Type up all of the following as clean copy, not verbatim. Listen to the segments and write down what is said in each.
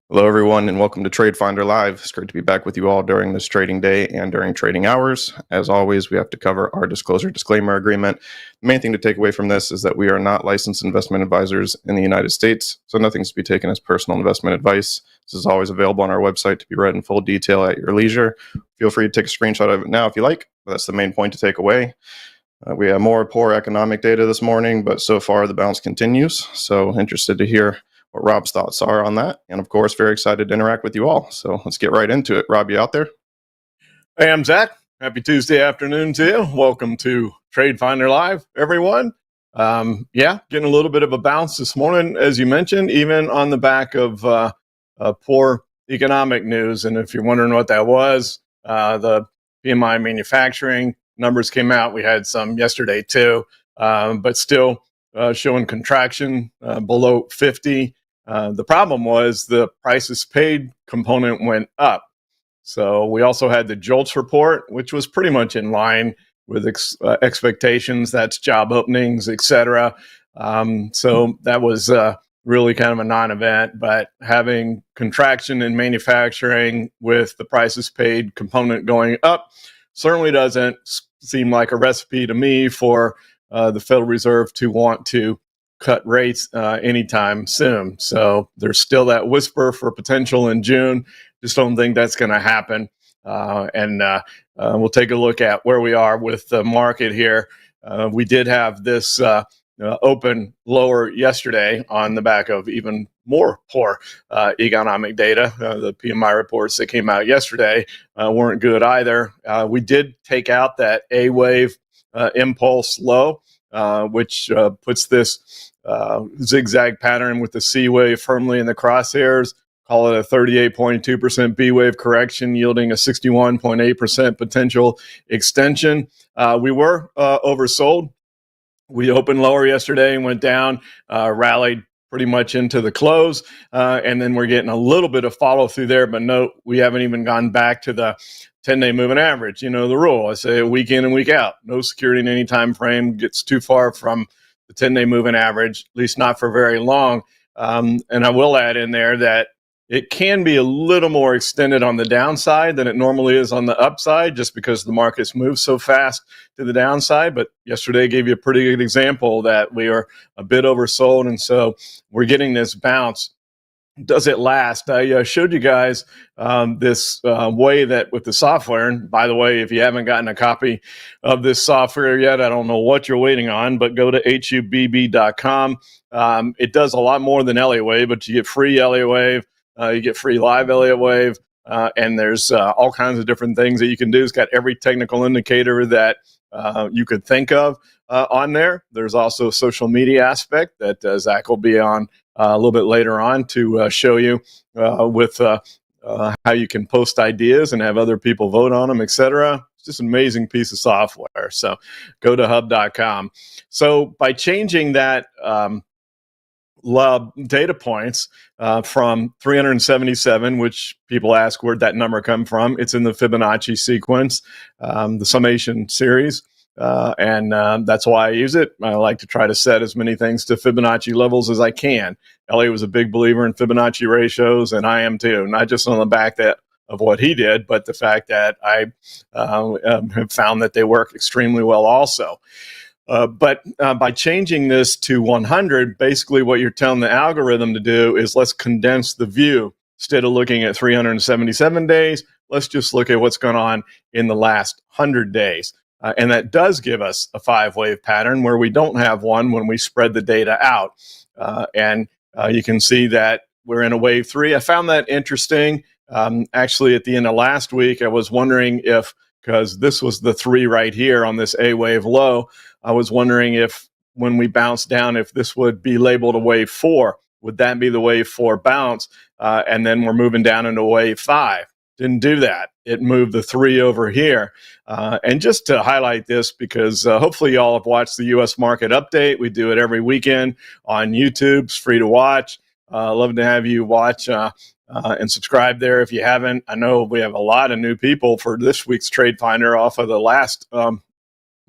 Hello, everyone, and welcome to TradeFinder Live. It's great to be back with you all during this trading day and during trading hours. As always, we have to cover our disclosure disclaimer agreement. The main thing to take away from this is that we are not licensed investment advisors in the United States, so nothing's to be taken as personal investment advice. This is always available on our website to be read in full detail at your leisure. Feel free to take a screenshot of it now if you like, but that's the main point to take away. We have more poor economic data this morning, but so far the bounce continues, so interested to hear what Rob's thoughts are on that. And of course, very excited to interact with you all. So let's get right into it. Rob, you out there? Hey, I'm Zack. Happy Tuesday afternoon to you. Welcome to TradeFinder Live, everyone. Getting a little bit of a bounce this morning, as you mentioned, even on the back of poor economic news. And if you're wondering what that was, the PMI manufacturing numbers came out. We had some yesterday too, but still showing contraction below 50. The problem was the prices paid component went up. So we also had the JOLTS report, which was pretty much in line with expectations. That's job openings, etc. So that was really kind of a non-event. But having contraction in manufacturing with the prices paid component going up certainly doesn't seem like a recipe to me for the Federal Reserve to want to cut rates anytime soon. So there's still that whisper for potential in June. Just don't think that's going to happen. We'll take a look at where we are with the market here. We did have this open lower yesterday on the back of even more poor economic data. The PMI reports that came out yesterday weren't good either. We did take out that A wave impulse low, which puts this zigzag pattern with the C wave firmly in the crosshairs. Call it a 38.2% B wave correction, yielding a 61.8% potential extension. We were oversold. We opened lower yesterday and went down, rallied pretty much into the close, and then we're getting a little bit of follow through there. But note, we haven't even gone back to the 10-day moving average. You know the rule. I say a week in and week out. No security in any time frame gets too far from the 10-day moving average, at least not for very long. And I will add in there that it can be a little more extended on the downside than it normally is on the upside, just because the markets move so fast to the downside. But yesterday gave you a pretty good example that we are a bit oversold, and so we're getting this bounce. Does it last? I showed you guys this way that with the software. And by the way, if you haven't gotten a copy of this software yet, I don't know what you're waiting on, but go to hubb.com. It does a lot more than Elliott Wave, but you get free Elliott Wave. You get free live Elliott Wave, and there's all kinds of different things that you can do. It's got every technical indicator that you could think of on there. There's also a social media aspect that Zack will be on a little bit later on to show you with how you can post ideas and have other people vote on them, etc. It's just an amazing piece of software. So go to hubb.com. So by changing that data points from 377, which people ask where'd that number come from. It's in the Fibonacci sequence, the summation series. And that's why I use it. I like to try to set as many things to Fibonacci levels as I can. Elliott was a big believer in Fibonacci ratios, and I am too, not just on the back of what he did, but the fact that I have found that they work extremely well also. But by changing this to 100, basically what you're telling the algorithm to do is let's condense the view. Instead of looking at 377 days, let's just look at what's going on in the last 100 days. And that does give us a 5-wave pattern where we don't have one when we spread the data out. You can see that we're in a wave 3. I found that interesting. Actually, at the end of last week, I was wondering if, because this was the 3 right here on this A wave low, I was wondering if when we bounce down, if this would be labeled a wave 4. Would that be the wave 4 bounce? And then we're moving down into wave 5. Didn't do that. It moved the 3 over here. And just to highlight this, because hopefully y'all have watched the U.S. market update. We do it every weekend on YouTube. It's free to watch. Love to have you watch and subscribe there if you haven't. I know we have a lot of new people for this week's TradeFinder off of the last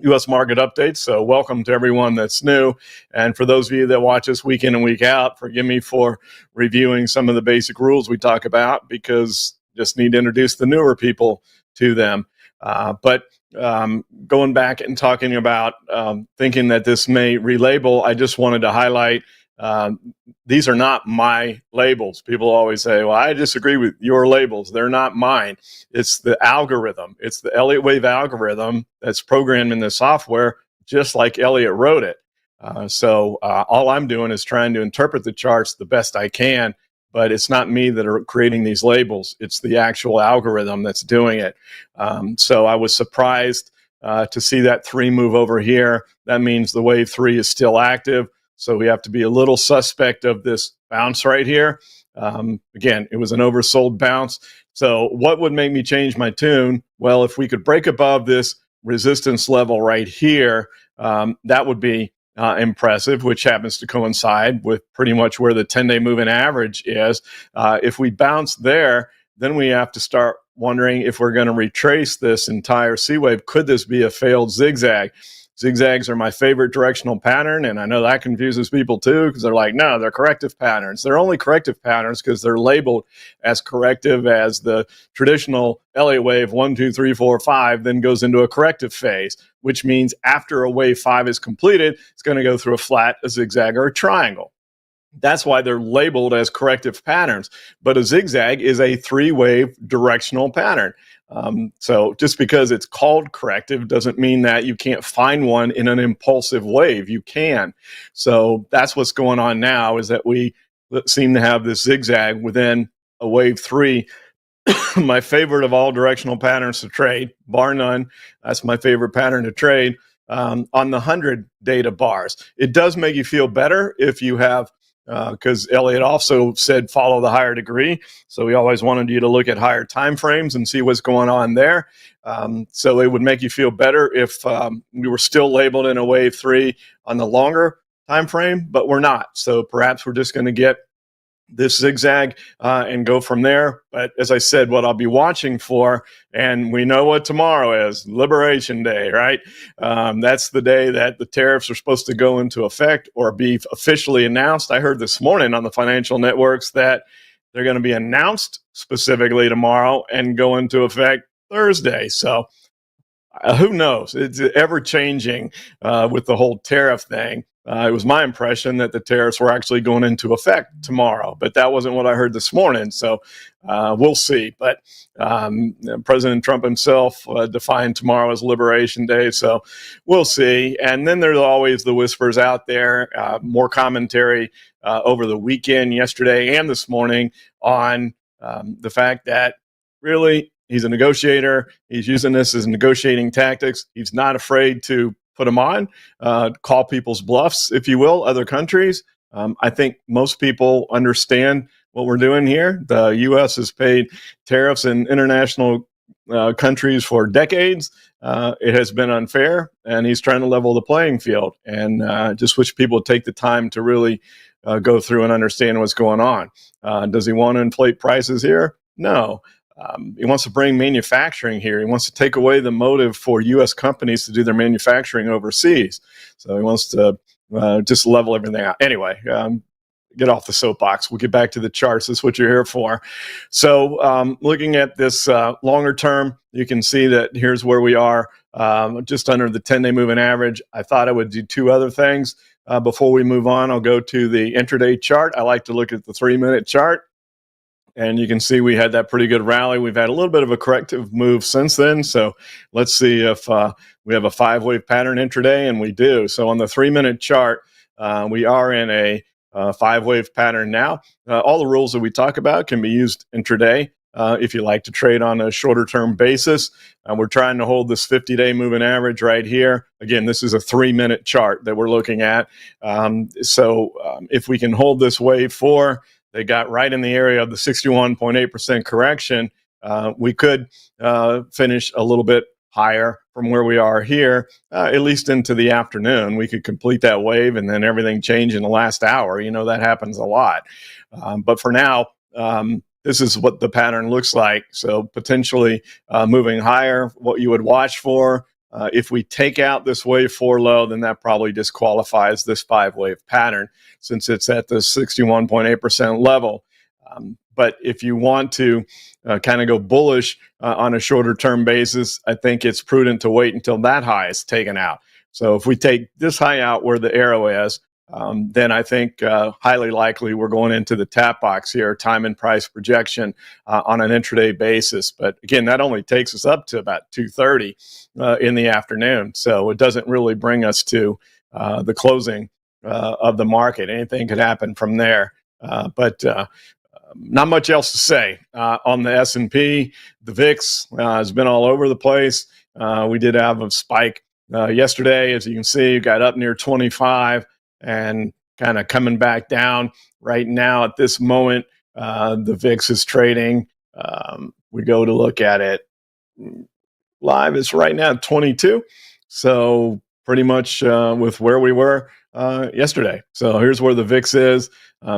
U.S. market updates. So welcome to everyone that's new. And for those of you that watch us week in and week out, forgive me for reviewing some of the basic rules we talk about, because just need to introduce the newer people to them. But going back and talking about thinking that this may relabel, I just wanted to highlight these are not my labels. People always say, well, I disagree with your labels. They're not mine. It's the algorithm. It's the Elliott Wave algorithm that's programmed in the software, just like Elliott wrote it. So all I'm doing is trying to interpret the charts the best I can, but it's not me that are creating these labels. It's the actual algorithm that's doing it. So I was surprised to see that 3 move over here. That means the wave 3 is still active. So we have to be a little suspect of this bounce right here. Again, it was an oversold bounce. So what would make me change my tune? Well, if we could break above this resistance level right here, that would be impressive, which happens to coincide with pretty much where the 10-day moving average is. If we bounce there, then we have to start wondering if we're going to retrace this entire C wave. Could this be a failed zigzag? Zigzags are my favorite directional pattern, and I know that confuses people too, because they're like, no, they're corrective patterns. They're only corrective patterns because they're labeled as corrective as the traditional Elliott wave 1, 2, 3, 4, 5, then goes into a corrective phase, which means after a wave 5 is completed, it's going to go through a flat, a zigzag, or a triangle. That's why they're labeled as corrective patterns. But a zigzag is a 3-wave directional pattern. So just because it's called corrective doesn't mean that you can't find one in an impulsive wave. You can. So that's what's going on now, is that we seem to have this zigzag within a wave 3. My favorite of all directional patterns to trade, bar none. That's my favorite pattern to trade on the 100 data bars. It does make you feel better if you have, because Elliott also said follow the higher degree. So we always wanted you to look at higher time frames and see what's going on there. So it would make you feel better if we were still labeled in a wave 3 on the longer time frame, but we're not. So perhaps we're just going to get this zigzag and go from there. But as I said, what I'll be watching for, and we know what tomorrow is, Liberation Day, right? That's the day that the tariffs are supposed to go into effect or be officially announced. I heard this morning on the financial networks that they're going to be announced specifically tomorrow and go into effect Thursday. So who knows? It's ever changing with the whole tariff thing. It was my impression that the tariffs were actually going into effect tomorrow, but that wasn't what I heard this morning. So we'll see. But President Trump himself defined tomorrow as Liberation Day. So we'll see. And then there's always the whispers out there, more commentary over the weekend, yesterday and this morning, on the fact that really he's a negotiator. He's using this as negotiating tactics. He's not afraid to put them on, call people's bluffs, if you will, other countries. I think most people understand what we're doing here. The U.S. has paid tariffs in international countries for decades. It has been unfair, and he's trying to level the playing field. And just wish people would take the time to really go through and understand what's going on. Does he want to inflate prices here? No. He wants to bring manufacturing here. He wants to take away the motive for U.S. companies to do their manufacturing overseas. So he wants to just level everything out. Anyway, get off the soapbox. We'll get back to the charts. That's what you're here for. So looking at this longer term, you can see that here's where we are, just under the 10-day moving average. I thought I would do 2 other things. Before we move on, I'll go to the intraday chart. I like to look at the 3-minute chart. And you can see we had that pretty good rally. We've had a little bit of a corrective move since then. So let's see if we have a 5-wave pattern intraday, and we do. So on the 3-minute chart, we are in a 5-wave pattern now. All the rules that we talk about can be used intraday if you like to trade on a shorter term basis. We're trying to hold this 50-day moving average right here. Again, this is a 3-minute chart that we're looking at. So if we can hold this wave 4, they got right in the area of the 61.8% correction. We could finish a little bit higher from where we are here, at least into the afternoon. We could complete that wave and then everything change in the last hour. You know, that happens a lot. But for now, this is what the pattern looks like. So potentially moving higher, what you would watch for If we take out this wave 4 low, then that probably disqualifies this 5-wave pattern since it's at the 61.8% level. But if you want to kind of go bullish on a shorter term basis, I think it's prudent to wait until that high is taken out. So if we take this high out where the arrow is, then I think highly likely we're going into the tap box here, time and price projection on an intraday basis. But again, that only takes us up to about 2:30 in the afternoon. So it doesn't really bring us to the closing of the market. Anything could happen from there. But not much else to say on the S&P. The VIX has been all over the place. We did have a spike yesterday, as you can see, got up near 25 and kind of coming back down. Right now, at this moment, the VIX is trading. We go to look at it live. It's right now at 22. So pretty much with where we were yesterday. So here's where the VIX is,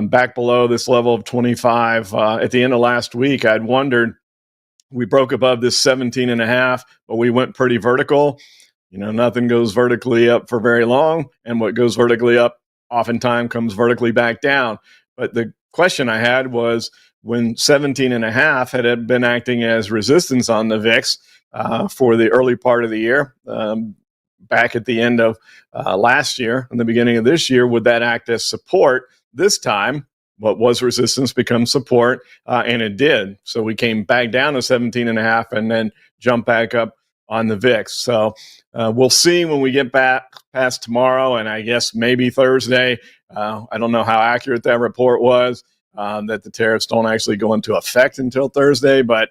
back below this level of 25. At the end of last week, I'd wondered, we broke above this 17.5, but we went pretty vertical. Nothing goes vertically up for very long, and what goes vertically up oftentimes comes vertically back down. But the question I had was, when 17.5 had been acting as resistance on the VIX for the early part of the year, back at the end of last year and the beginning of this year, would that act as support? This time, what was resistance becomes support, and it did. So we came back down to 17.5 and then jumped back up on the VIX. So we'll see when we get back past tomorrow, and I guess maybe Thursday. I don't know how accurate that report was, that the tariffs don't actually go into effect until Thursday, but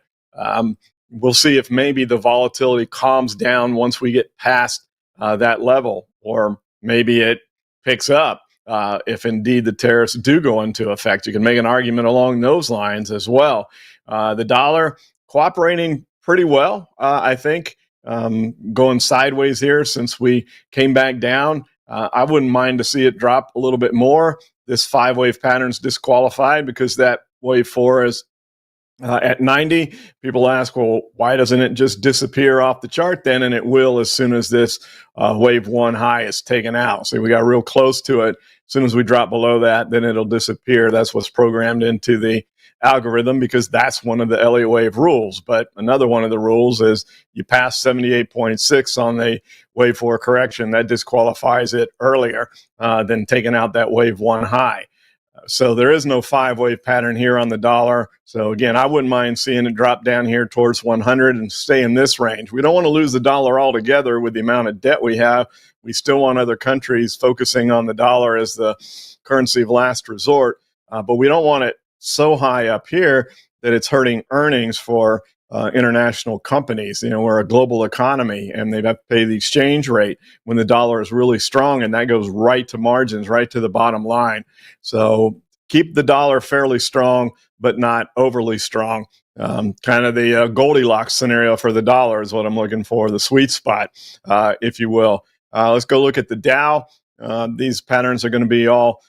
we'll see if maybe the volatility calms down once we get past that level, or maybe it picks up if indeed the tariffs do go into effect. You can make an argument along those lines as well. The dollar cooperating pretty well, I think. Going sideways here since we came back down. I wouldn't mind to see it drop a little bit more. This 5-wave pattern's disqualified because that wave 4 is at 90. People ask, well, why doesn't it just disappear off the chart then? And it will as soon as this wave 1 high is taken out. So we got real close to it. As soon as we drop below that, then it'll disappear. That's what's programmed into the algorithm, because that's one of the Elliott Wave rules. But another one of the rules is you pass 78.6 on the wave 4 correction, that disqualifies it earlier than taking out that wave 1 high. So there is no 5-wave pattern here on the dollar. So again, I wouldn't mind seeing it drop down here towards 100 and stay in this range. We don't want to lose the dollar altogether with the amount of debt we have. We still want other countries focusing on the dollar as the currency of last resort, but we don't want it so high up here that it's hurting earnings for international companies. We're a global economy, and they have to pay the exchange rate when the dollar is really strong, and that goes right to margins, right to the bottom line. So keep the dollar fairly strong, but not overly strong. Kind of the Goldilocks scenario for the dollar is what I'm looking for, the sweet spot, if you will. Let's go look at the Dow. These patterns are going to be all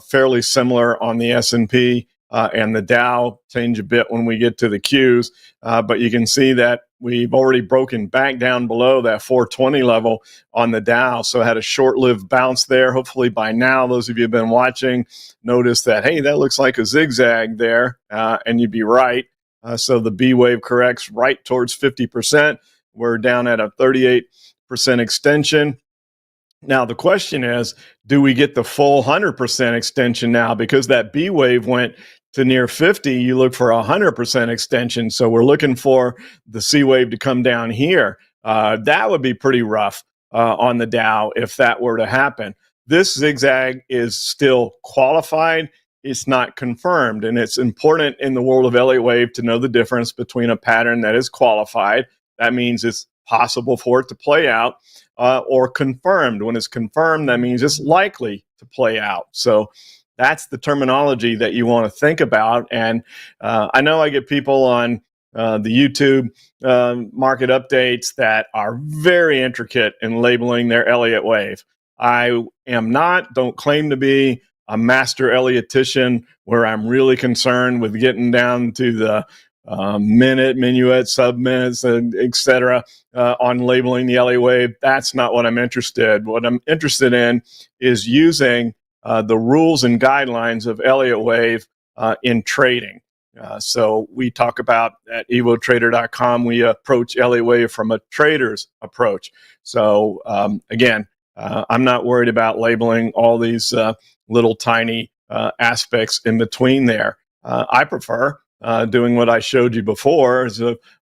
fairly similar on the S&P. And the Dow change a bit when we get to the Qs, but you can see that we've already broken back down below that 420 level on the Dow, so had a short-lived bounce there. Hopefully by now, those of you who have been watching notice that, hey, that looks like a zigzag there, and you'd be right. So the B wave corrects right towards 50%. We're down at a 38% extension. Now, the question is, do we get the full 100% extension now? Because that B wave went to near 50, you look for 100% extension. So we're looking for the C wave to come down here. That would be pretty rough on the Dow if that were to happen. This zigzag is still qualified. It's not confirmed. And it's important in the world of Elliott Wave to know the difference between a pattern that is qualified. That means it's possible for it to play out, or confirmed. When it's confirmed, that means it's likely to play out. So that's the terminology that you want to think about. And I know I get people on the YouTube market updates that are very intricate in labeling their Elliott Wave. I am not, don't claim to be a master Elliottician where I'm really concerned with getting down to the minute, minuet, sub-minutes, and et cetera, on labeling the Elliott Wave. That's not what I'm interested. What I'm interested in is using the rules and guidelines of Elliott Wave in trading. So we talk about at evotrader.com, we approach Elliott Wave from a trader's approach. So again, I'm not worried about labeling all these little tiny aspects in between there. I prefer doing what I showed you before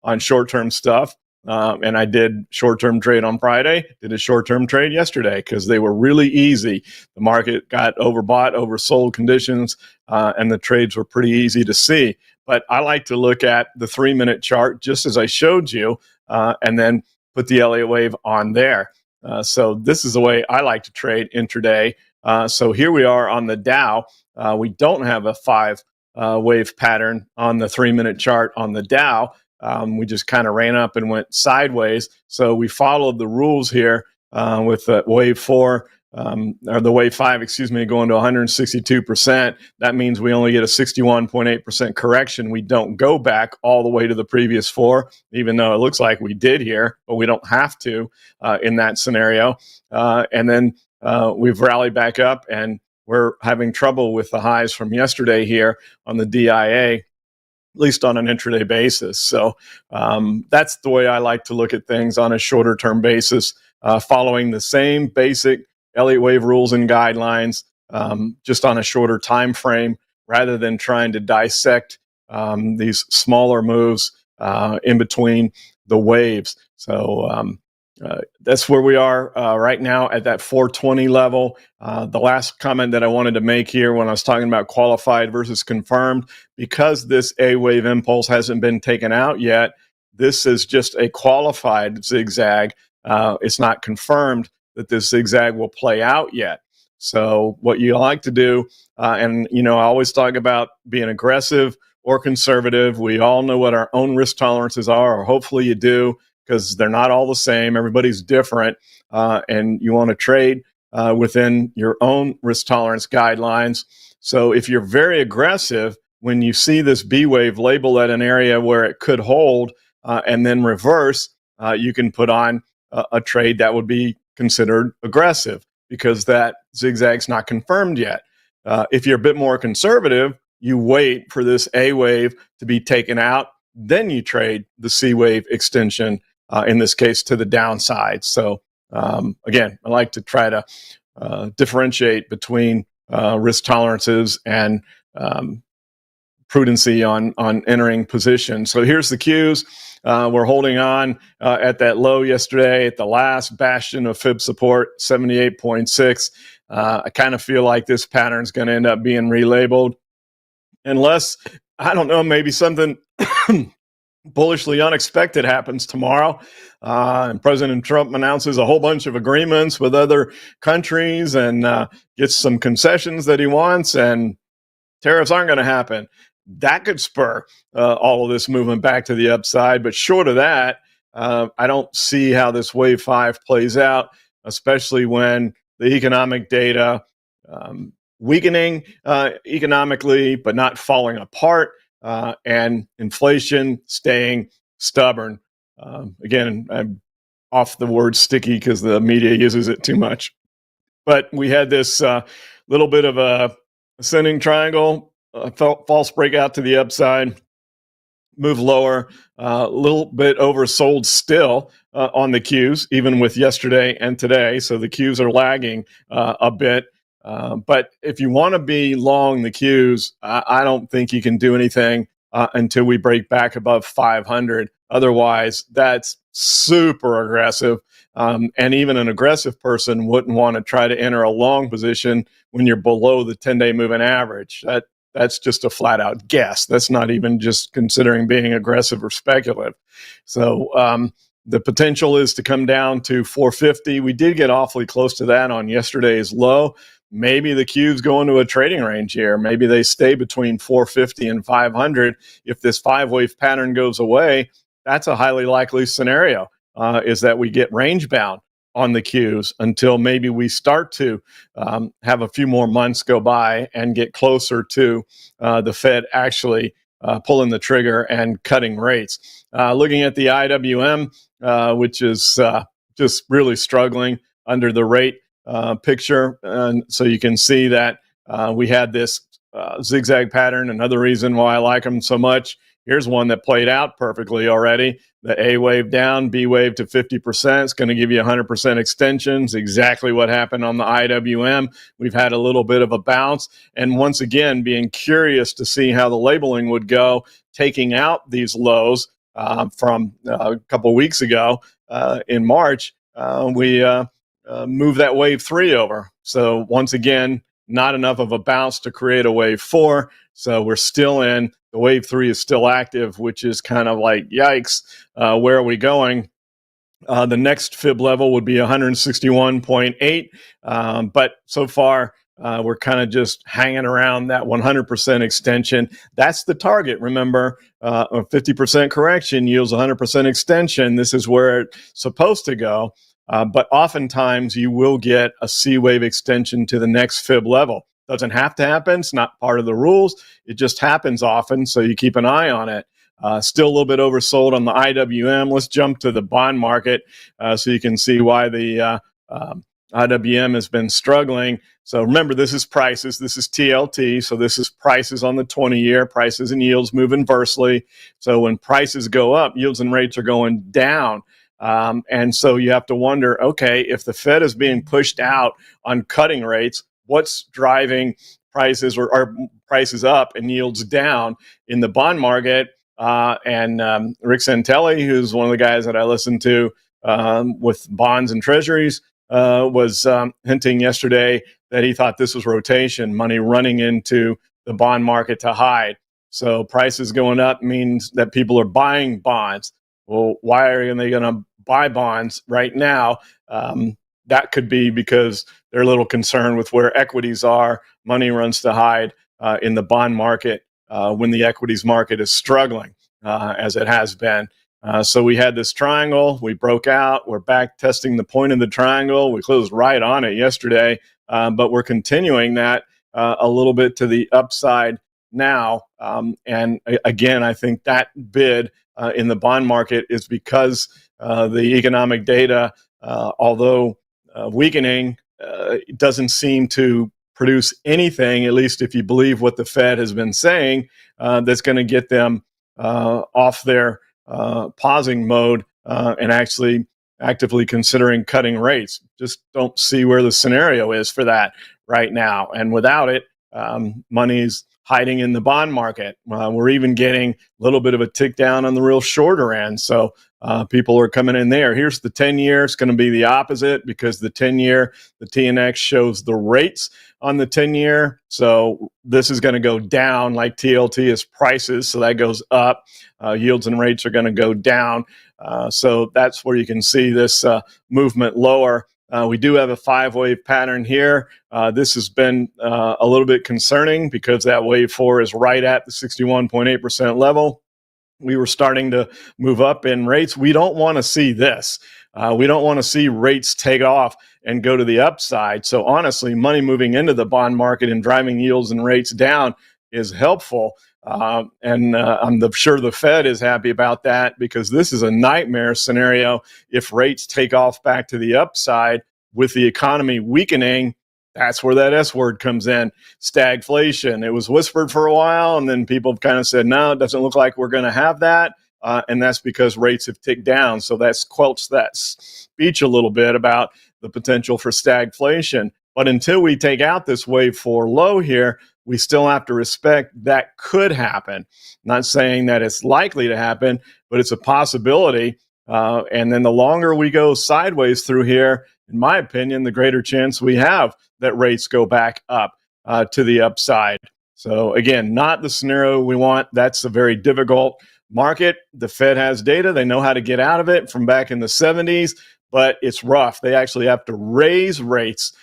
on short-term stuff. And I did short-term trade on Friday, did a short-term trade yesterday because they were really easy. The market got overbought, oversold conditions, and the trades were pretty easy to see. But I like to look at the 3-minute chart just as I showed you, and then put the Elliott Wave on there. So this is the way I like to trade intraday. So here we are on the Dow. We don't have a 5-wave pattern on the 3-minute chart on the Dow. We just kind of ran up and went sideways. So we followed the rules here with the wave 4, or the wave 5, excuse me, going to 162%. That means we only get a 61.8% correction. We don't go back all the way to the previous 4, even though it looks like we did here, but we don't have to in that scenario. And then we've rallied back up, and we're having trouble with the highs from yesterday here on the DIA, at least on an intraday basis. So that's the way I like to look at things on a shorter term basis, following the same basic Elliott Wave rules and guidelines, just on a shorter time frame, rather than trying to dissect these smaller moves in between the waves. So that's where we are right now at that 420 level. The last comment that I wanted to make here when I was talking about qualified versus confirmed, because this A wave impulse hasn't been taken out yet, this is just a qualified zigzag. It's not confirmed that this zigzag will play out yet. So what you like to do, and I always talk about being aggressive or conservative. We all know what our own risk tolerances are, or hopefully you do, because they're not all the same. Everybody's different, and you want to trade within your own risk tolerance guidelines. So if you're very aggressive, when you see this B wave label at an area where it could hold and then reverse, you can put on a trade that would be considered aggressive because that zigzag's not confirmed yet. If you're a bit more conservative, you wait for this A wave to be taken out, then you trade the C wave extension, in this case to the downside. So again, I like to try to differentiate between risk tolerances and prudency on entering position. So here's the Qs. We're holding on at that low yesterday at the last bastion of fib support, 78.6. I kind of feel like this pattern is going to end up being relabeled unless, I don't know, maybe something bullishly unexpected happens tomorrow, and President Trump announces a whole bunch of agreements with other countries and gets some concessions that he wants, and tariffs aren't going to happen. That could spur all of this movement back to the upside. But short of that, I don't see how this wave 5 plays out, especially when the economic data weakening economically, but not falling apart, and inflation staying stubborn. Again, I'm off the word sticky because the media uses it too much. But we had this little bit of a ascending triangle, false breakout to the upside, move lower, a little bit oversold still on the Qs, even with yesterday and today. So the Qs are lagging a bit. But if you want to be long the Qs, I don't think you can do anything until we break back above 500. Otherwise, that's super aggressive. And even an aggressive person wouldn't want to try to enter a long position when you're below the 10-day moving average. That's just a flat out guess. That's not even just considering being aggressive or speculative. So the potential is to come down to 450. We did get awfully close to that on yesterday's low. Maybe the Qs go into a trading range here. Maybe they stay between 450 and 500. If this 5-wave pattern goes away, that's a highly likely scenario, is that we get range bound on the Qs until maybe we start to have a few more months go by and get closer to the Fed actually pulling the trigger and cutting rates. Looking at the IWM, which is just really struggling under the rate picture. And so you can see that we had this zigzag pattern. Another reason why I like them so much. Here's one that played out perfectly already. The A wave down, B wave to 50%. It's going to give you 100% extensions. Exactly what happened on the IWM. We've had a little bit of a bounce. And once again, being curious to see how the labeling would go, taking out these lows from a couple of weeks ago in March, we moved that wave 3 over. So once again, not enough of a bounce to create a wave 4. So we're still in. The wave 3 is still active, which is kind of like, yikes, where are we going? The next fib level would be 161.8. But so far, we're kind of just hanging around that 100% extension. That's the target. Remember, a 50% correction yields 100% extension. This is where it's supposed to go. But oftentimes you will get a C wave extension to the next fib level. Doesn't have to happen. It's not part of the rules. It just happens often, so you keep an eye on it. Still a little bit oversold on the IWM. Let's jump to the bond market so you can see why the IWM has been struggling. So remember, this is prices. This is TLT. So this is prices on the 20-year. Prices and yields move inversely. So when prices go up, yields and rates are going down. And so you have to wonder, okay, if the Fed is being pushed out on cutting rates, what's driving prices or prices up and yields down in the bond market? And Rick Santelli, who's one of the guys that I listen to with bonds and treasuries, was hinting yesterday that he thought this was rotation, money running into the bond market to hide. So prices going up means that people are buying bonds. Well, why are they going to buy bonds right now? That could be because they're a little concerned with where equities are. Money runs to hide in the bond market when the equities market is struggling, as it has been. So we had this triangle. We broke out. We're back testing the point of the triangle. We closed right on it yesterday, but we're continuing that a little bit to the upside now. And again, I think that bid in the bond market is because the economic data, although weakening, doesn't seem to produce anything, at least if you believe what the Fed has been saying, that's going to get them off their pausing mode and actually actively considering cutting rates. Just don't see where the scenario is for that right now. And without it, money's hiding in the bond market. We're even getting a little bit of a tick down on the real shorter end. So people are coming in there. Here's the 10-year. It's going to be the opposite because the 10-year, the TNX shows the rates on the 10-year. So this is going to go down like TLT is prices. So that goes up. Yields and rates are going to go down. So that's where you can see this movement lower. We do have a 5-wave pattern here. This has been a little bit concerning because that wave 4 is right at the 61.8% level. We were starting to move up in rates. We don't want to see this. We don't want to see rates take off and go to the upside. So honestly, money moving into the bond market and driving yields and rates down is helpful. And I'm sure the Fed is happy about that because this is a nightmare scenario. If rates take off back to the upside with the economy weakening, that's where that S word comes in, stagflation. It was whispered for a while, and then people kind of said, no, it doesn't look like we're going to have that. And that's because rates have ticked down. So that's quelched that speech a little bit about the potential for stagflation. But until we take out this wave 4 low here, we still have to respect that could happen. Not saying that it's likely to happen, but it's a possibility. And then the longer we go sideways through here, in my opinion, the greater chance we have that rates go back up to the upside. So again, not the scenario we want. That's a very difficult market. The Fed has data. They know how to get out of it from back in the 70s, but it's rough. They actually have to raise rates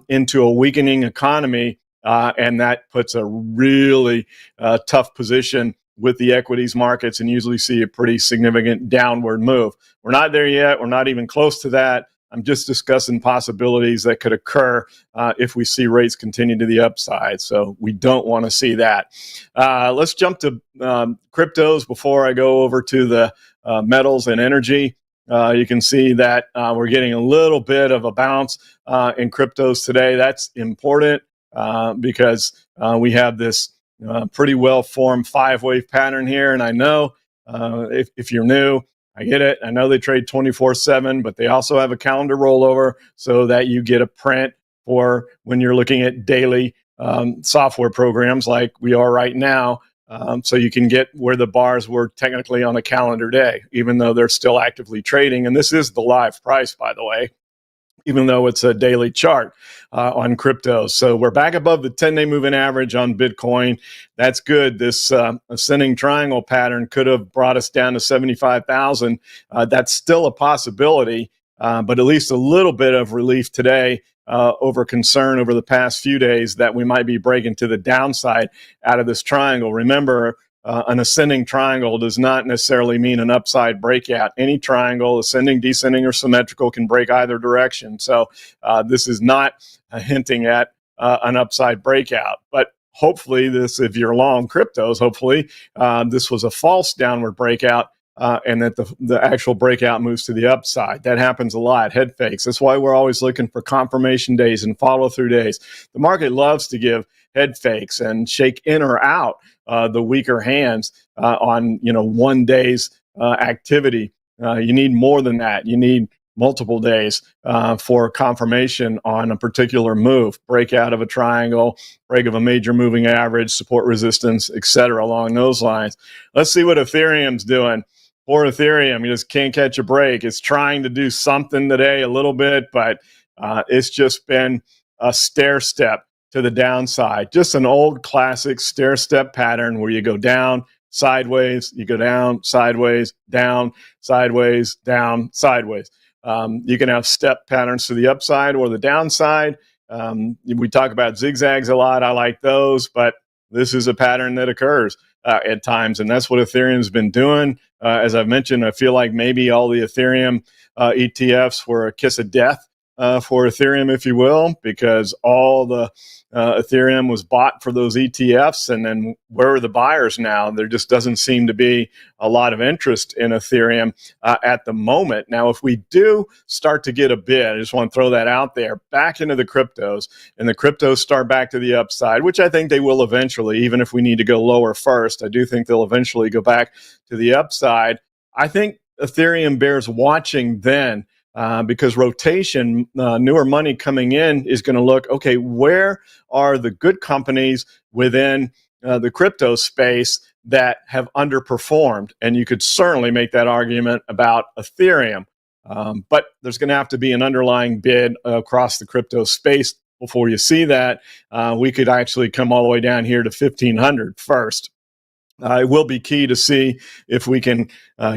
into a weakening economy. And that puts a really tough position with the equities markets and usually see a pretty significant downward move. We're not there yet. We're not even close to that. I'm just discussing possibilities that could occur if we see rates continue to the upside. So we don't want to see that. Let's jump to cryptos before I go over to the metals and energy. You can see that we're getting a little bit of a bounce in cryptos today. That's important because we have this pretty well-formed 5-wave pattern here. And I know if you're new, I get it. I know they trade 24/7, but they also have a calendar rollover so that you get a print for when you're looking at daily software programs like we are right now. So you can get where the bars were technically on a calendar day, even though they're still actively trading. And this is the live price, by the way, even though it's a daily chart on crypto. So we're back above the 10-day moving average on Bitcoin. That's good. This ascending triangle pattern could have brought us down to 75,000. That's still a possibility, but at least a little bit of relief today over concern over the past few days that we might be breaking to the downside out of this triangle. Remember, an ascending triangle does not necessarily mean an upside breakout. Any triangle, ascending, descending, or symmetrical, can break either direction. So this is not hinting at an upside breakout. But hopefully this, if you're long cryptos, hopefully this was a false downward breakout and that the actual breakout moves to the upside. That happens a lot, head fakes. That's why we're always looking for confirmation days and follow-through days. The market loves to give head fakes and shake in or out the weaker hands on 1 day's activity. You need more than that. You need multiple days for confirmation on a particular move, breakout of a triangle, break of a major moving average, support resistance, etc. along those lines. Let's see what Ethereum's doing. Poor Ethereum, you just can't catch a break. It's trying to do something today a little bit, but it's just been a stair step to the downside. Just an old classic stair step pattern where you go down, sideways, you go down, sideways, down, sideways, down, sideways. You can have step patterns to the upside or the downside. We talk about zigzags a lot. I like those, but this is a pattern that occurs at times, and that's what Ethereum's been doing. As I've mentioned, I feel like maybe all the Ethereum ETFs were a kiss of death for Ethereum, if you will, because all the Ethereum was bought for those ETFs, and then where are the buyers now? There just doesn't seem to be a lot of interest in Ethereum at the moment. Now, if we do start to get a bid, I just want to throw that out there, back into the cryptos, and the cryptos start back to the upside, which I think they will eventually, even if we need to go lower first. I do think they'll eventually go back to the upside. I think Ethereum bears watching then. Because rotation, newer money coming in is going to look, okay, where are the good companies within the crypto space that have underperformed? And you could certainly make that argument about Ethereum. But there's going to have to be an underlying bid across the crypto space before you see that. We could actually come all the way down here to 1,500 first. It will be key to see if we can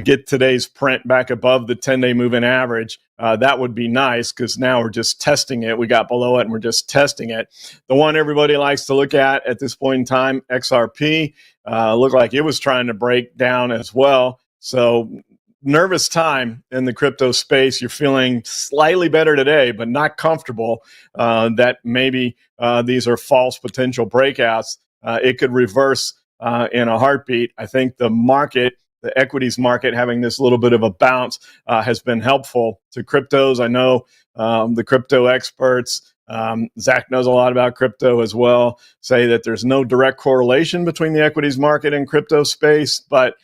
get today's print back above the 10-day moving average. That would be nice because now we're just testing it. We got below it and we're just testing it. The one everybody likes to look at this point in time, XRP, looked like it was trying to break down as well. So nervous time in the crypto space. You're feeling slightly better today, but not comfortable that maybe these are false potential breakouts. It could reverse in a heartbeat. I think the market, the equities market, having this little bit of a bounce has been helpful to cryptos. I know the crypto experts, Zack knows a lot about crypto as well, say that there's no direct correlation between the equities market and crypto space, but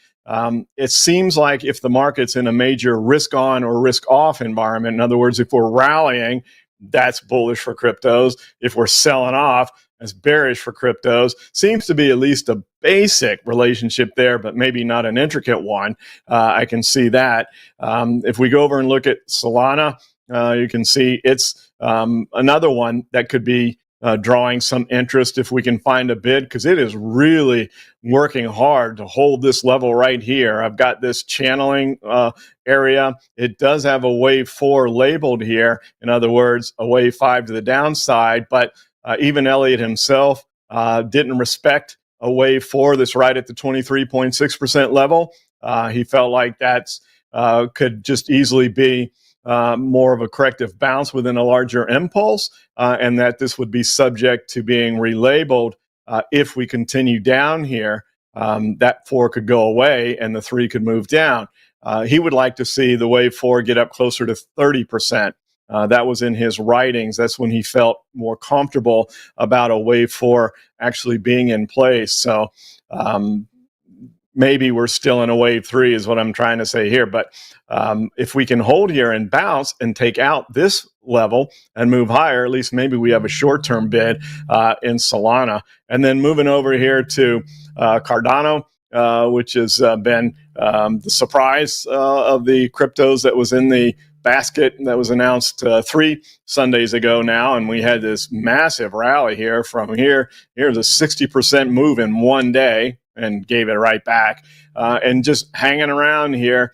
it seems like if the market's in a major risk on or risk off environment, in other words, if we're rallying, that's bullish for cryptos. If we're selling off, that's bearish for cryptos. Seems to be at least a basic relationship there, but maybe not an intricate one. I can see that. If we go over and look at Solana, you can see it's another one that could be drawing some interest if we can find a bid, because it is really working hard to hold this level right here. I've got this channeling area. It does have a wave 4 labeled here. In other words, a wave 5 to the downside, but even Elliott himself didn't respect a wave 4 that's right at the 23.6% level. He felt like that's could just easily be more of a corrective bounce within a larger impulse, and that this would be subject to being relabeled if we continue down here. That 4 could go away and the 3 could move down. He would like to see the wave 4 get up closer to 30%. That was in his writings. That's when he felt more comfortable about a wave 4 actually being in place. So maybe we're still in a wave 3 is what I'm trying to say here. But if we can hold here and bounce and take out this level and move higher, at least maybe we have a short-term bid in Solana. And then moving over here to Cardano, which has been the surprise of the cryptos that was in the basket that was announced 3 Sundays ago now. And we had this massive rally here from here. Here's a 60% move in one day and gave it right back. And just hanging around here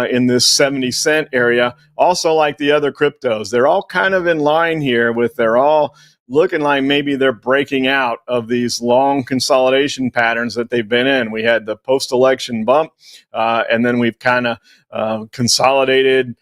in this 70-cent area. Also like the other cryptos, they're all kind of in line here with, they're all looking like maybe they're breaking out of these long consolidation patterns that they've been in. We had the post-election bump, and then we've kind of consolidated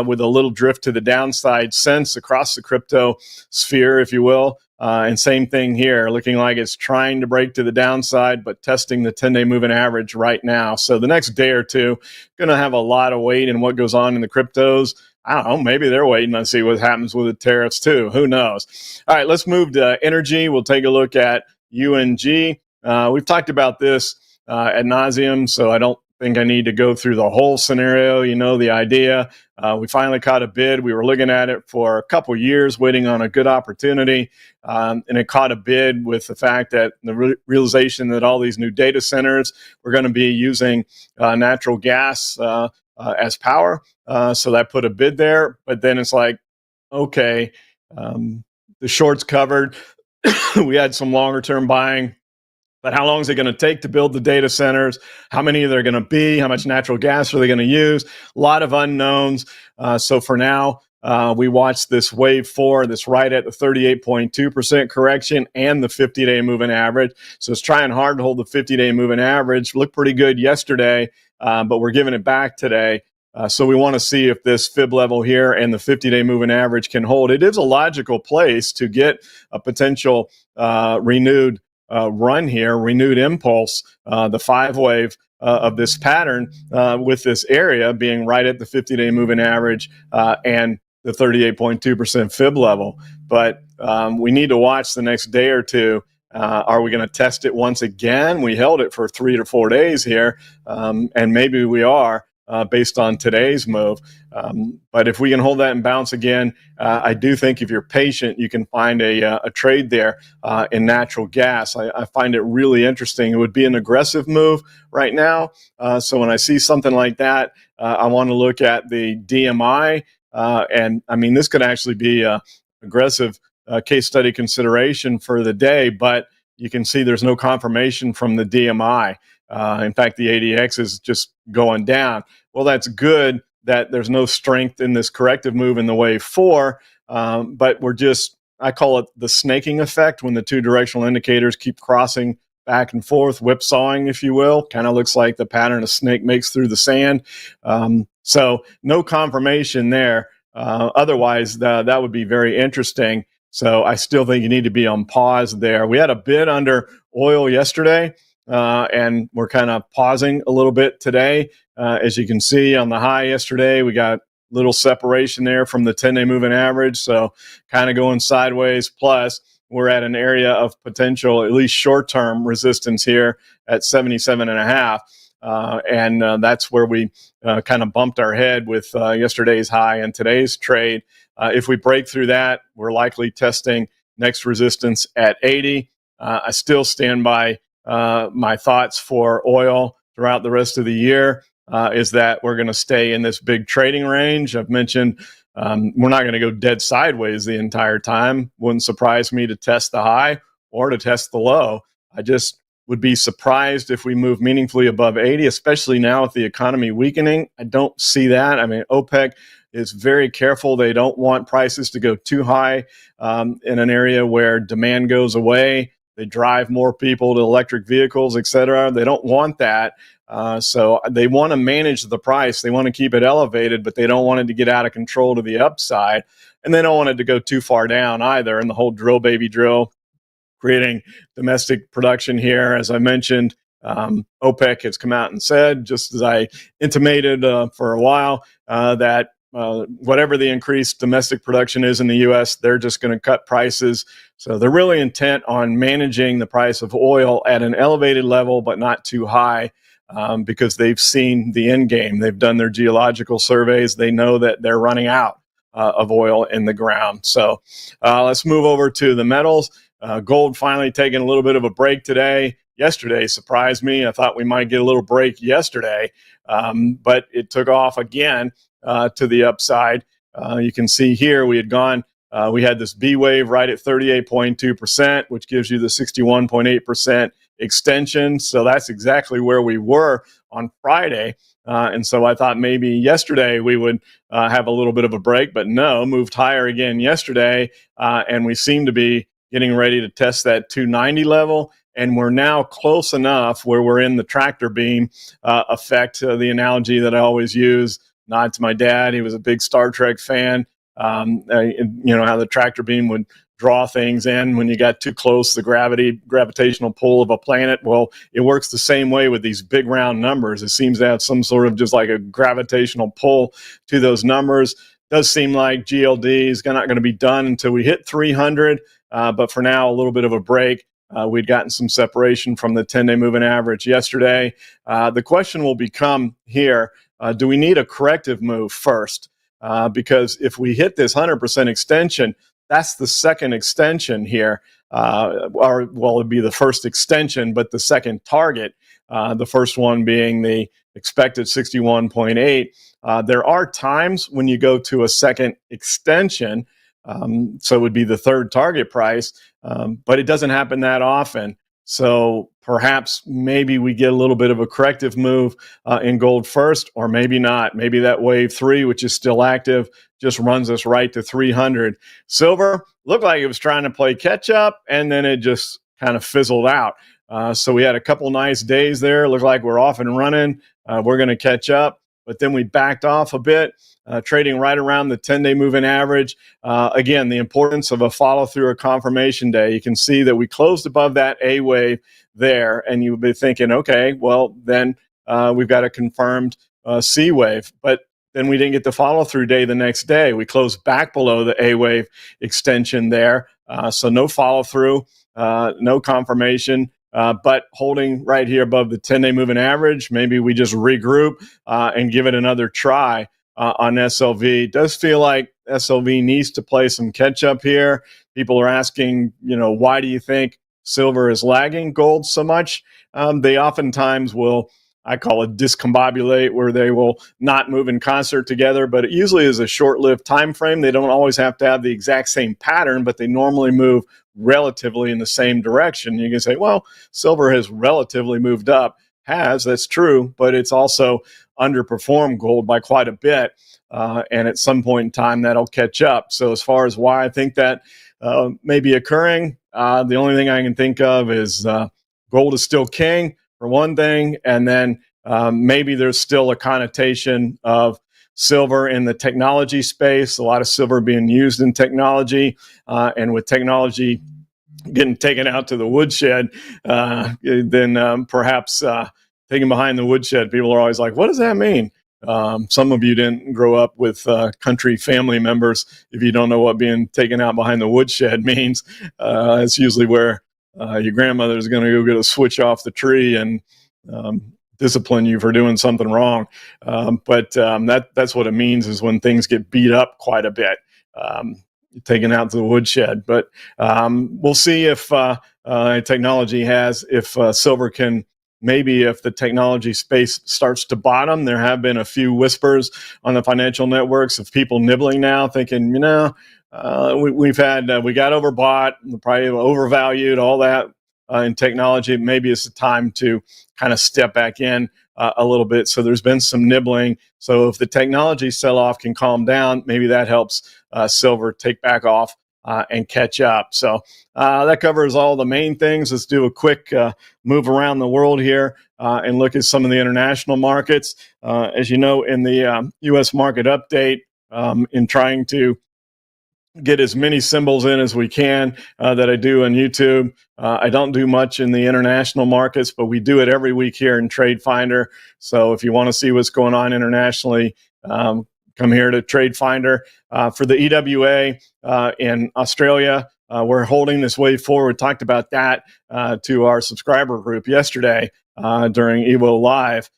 with a little drift to the downside since across the crypto sphere, if you will. And same thing here, looking like it's trying to break to the downside, but testing the 10-day moving average right now. So the next day or two, going to have a lot of weight in what goes on in the cryptos. I don't know, maybe they're waiting to see what happens with the tariffs too. Who knows? All right, let's move to energy. We'll take a look at UNG. We've talked about this ad nauseum, so I don't think I need to go through the whole scenario. You know the idea. We finally caught a bid. We were looking at it for a couple years, waiting on a good opportunity, and it caught a bid with the fact that the realization that all these new data centers were going to be using natural gas as power. So that put a bid there. But then it's like, okay, the short's covered. We had some longer term buying. But how long is it going to take to build the data centers? How many are there going to be? How much natural gas are they going to use? A lot of unknowns. So for now, we watched this wave 4 that's right at the 38.2% correction and the 50-day moving average. So it's trying hard to hold the 50-day moving average. Looked pretty good yesterday, but we're giving it back today. So we want to see if this fib level here and the 50-day moving average can hold. It is a logical place to get a potential renewed run here, renewed impulse, the 5 wave of this pattern with this area being right at the 50-day moving average and the 38.2% fib level. But we need to watch the next day or two. Are we going to test it once again? We held it for 3 to 4 days here, and maybe we are. Based on today's move. But if we can hold that and bounce again, I do think if you're patient, you can find a trade there in natural gas. I find it really interesting. It would be an aggressive move right now. So when I see something like that, I want to look at the DMI. And I mean, this could actually be an aggressive case study consideration for the day, but you can see there's no confirmation from the DMI. In fact, the ADX is just going down. Well, that's good that there's no strength in this corrective move in the wave 4, but we're just, I call it the snaking effect when the 2 directional indicators keep crossing back and forth, whipsawing, if you will. Kind of looks like the pattern a snake makes through the sand. So no confirmation there. Otherwise, that would be very interesting. So I still think you need to be on pause there. We had a bid under oil yesterday. And we're kind of pausing a little bit today. As you can see on the high yesterday, we got little separation there from the 10-day moving average. So kind of going sideways. Plus, we're at an area of potential, at least short-term resistance here at 77.5. And that's where we kind of bumped our head with yesterday's high and today's trade. If we break through that, we're likely testing next resistance at 80. I still stand by my thoughts for oil throughout the rest of the year is that we're going to stay in this big trading range. I've mentioned we're not going to go dead sideways the entire time. Wouldn't surprise me to test the high or to test the low. I just would be surprised if we move meaningfully above 80, especially now with the economy weakening. I don't see that. I mean, OPEC is very careful. They don't want prices to go too high in an area where demand goes away. They drive more people to electric vehicles, et cetera. They don't want that. So they want to manage the price. They want to keep it elevated, but they don't want it to get out of control to the upside. And they don't want it to go too far down either. And the whole drill, baby, drill, creating domestic production here. As I mentioned, OPEC has come out and said, just as I intimated for a while, that whatever the increased domestic production is in the U.S., they're just going to cut prices. So they're really intent on managing the price of oil at an elevated level, but not too high, because they've seen the end game. They've done their geological surveys. They know that they're running out of oil in the ground. So let's move over to the metals. Gold finally taking a little bit of a break today. Yesterday surprised me. I thought we might get a little break yesterday, but it took off again to the upside. You can see here we had this B wave right at 38.2%, which gives you the 61.8% extension. So that's exactly where we were on Friday. And so I thought maybe yesterday we would have a little bit of a break, but no, moved higher again yesterday. And we seem to be getting ready to test that 290 level. And we're now close enough where we're in the tractor beam effect, the analogy that I always use. Nod to my dad. He was a big Star Trek fan. You know, how the tractor beam would draw things in when you got too close, the gravitational pull of a planet. Well, it works the same way with these big round numbers. It seems to have some sort of just like a gravitational pull to those numbers. Does seem like GLD is not going to be done until we hit 300. But for now, a little bit of a break. We'd gotten some separation from the 10-day moving average yesterday. The question will become here, do we need a corrective move first? Because if we hit this 100% extension, that's the second extension here. It'd be the first extension, but the second target, the first one being the expected 61.8. There are times when you go to a second extension, so it would be the third target price, but it doesn't happen that often. So perhaps maybe we get a little bit of a corrective move in gold first, or maybe not. Maybe that wave 3, which is still active, just runs us right to 300. Silver looked like it was trying to play catch up, and then it just kind of fizzled out. So we had a couple nice days there. Looked like we're off and running. We're going to catch up, but then we backed off a bit. Trading right around the 10-day moving average. Again, the importance of a follow-through or confirmation day. You can see that we closed above that A wave there, and you'll be thinking, okay, well, then we've got a confirmed C wave. But then we didn't get the follow-through day the next day. We closed back below the A wave extension there. So no follow-through, no confirmation. But holding right here above the 10-day moving average, maybe we just regroup and give it another try. On SLV. It does feel like SLV needs to play some catch up here. People are asking, why do you think silver is lagging gold so much? They oftentimes will, I call it discombobulate, where they will not move in concert together, but it usually is a short-lived time frame. They don't always have to have the exact same pattern, but they normally move relatively in the same direction. You can say, well, silver has relatively moved up. That's true, but it's also underperformed gold by quite a bit. And at some point in time, that'll catch up. So as far as why I think that may be occurring, the only thing I can think of is gold is still king, for one thing. And then maybe there's still a connotation of silver in the technology space, a lot of silver being used in technology. And with technology getting taken out to the woodshed, then perhaps taken behind the woodshed. People are always like, what does that mean? Some of you didn't grow up with country family members if you don't know what being taken out behind the woodshed means. It's usually where your grandmother is going to go get a switch off the tree and discipline you for doing something wrong. But that's what it means, is when things get beat up quite a bit. Taken out to the woodshed. But we'll see if technology if silver can, maybe if the technology space starts to bottom. There have been a few whispers on the financial networks of people nibbling now, thinking, we got overbought, probably overvalued, all that in technology. Maybe it's the time to kind of step back in a little bit. So there's been some nibbling. So if the technology sell-off can calm down, maybe that helps silver take back off and catch up. So that covers all the main things. Let's do a quick move around the world here and look at some of the international markets. As you know, in the U.S. market update, in trying to get as many symbols in as we can that I do on YouTube. I don't do much in the international markets, but we do it every week here in TradeFinder. So if you want to see what's going on internationally, come here to TradeFinder. For the EWA in Australia, we're holding this wave forward. Talked about that to our subscriber group yesterday during EWO Live.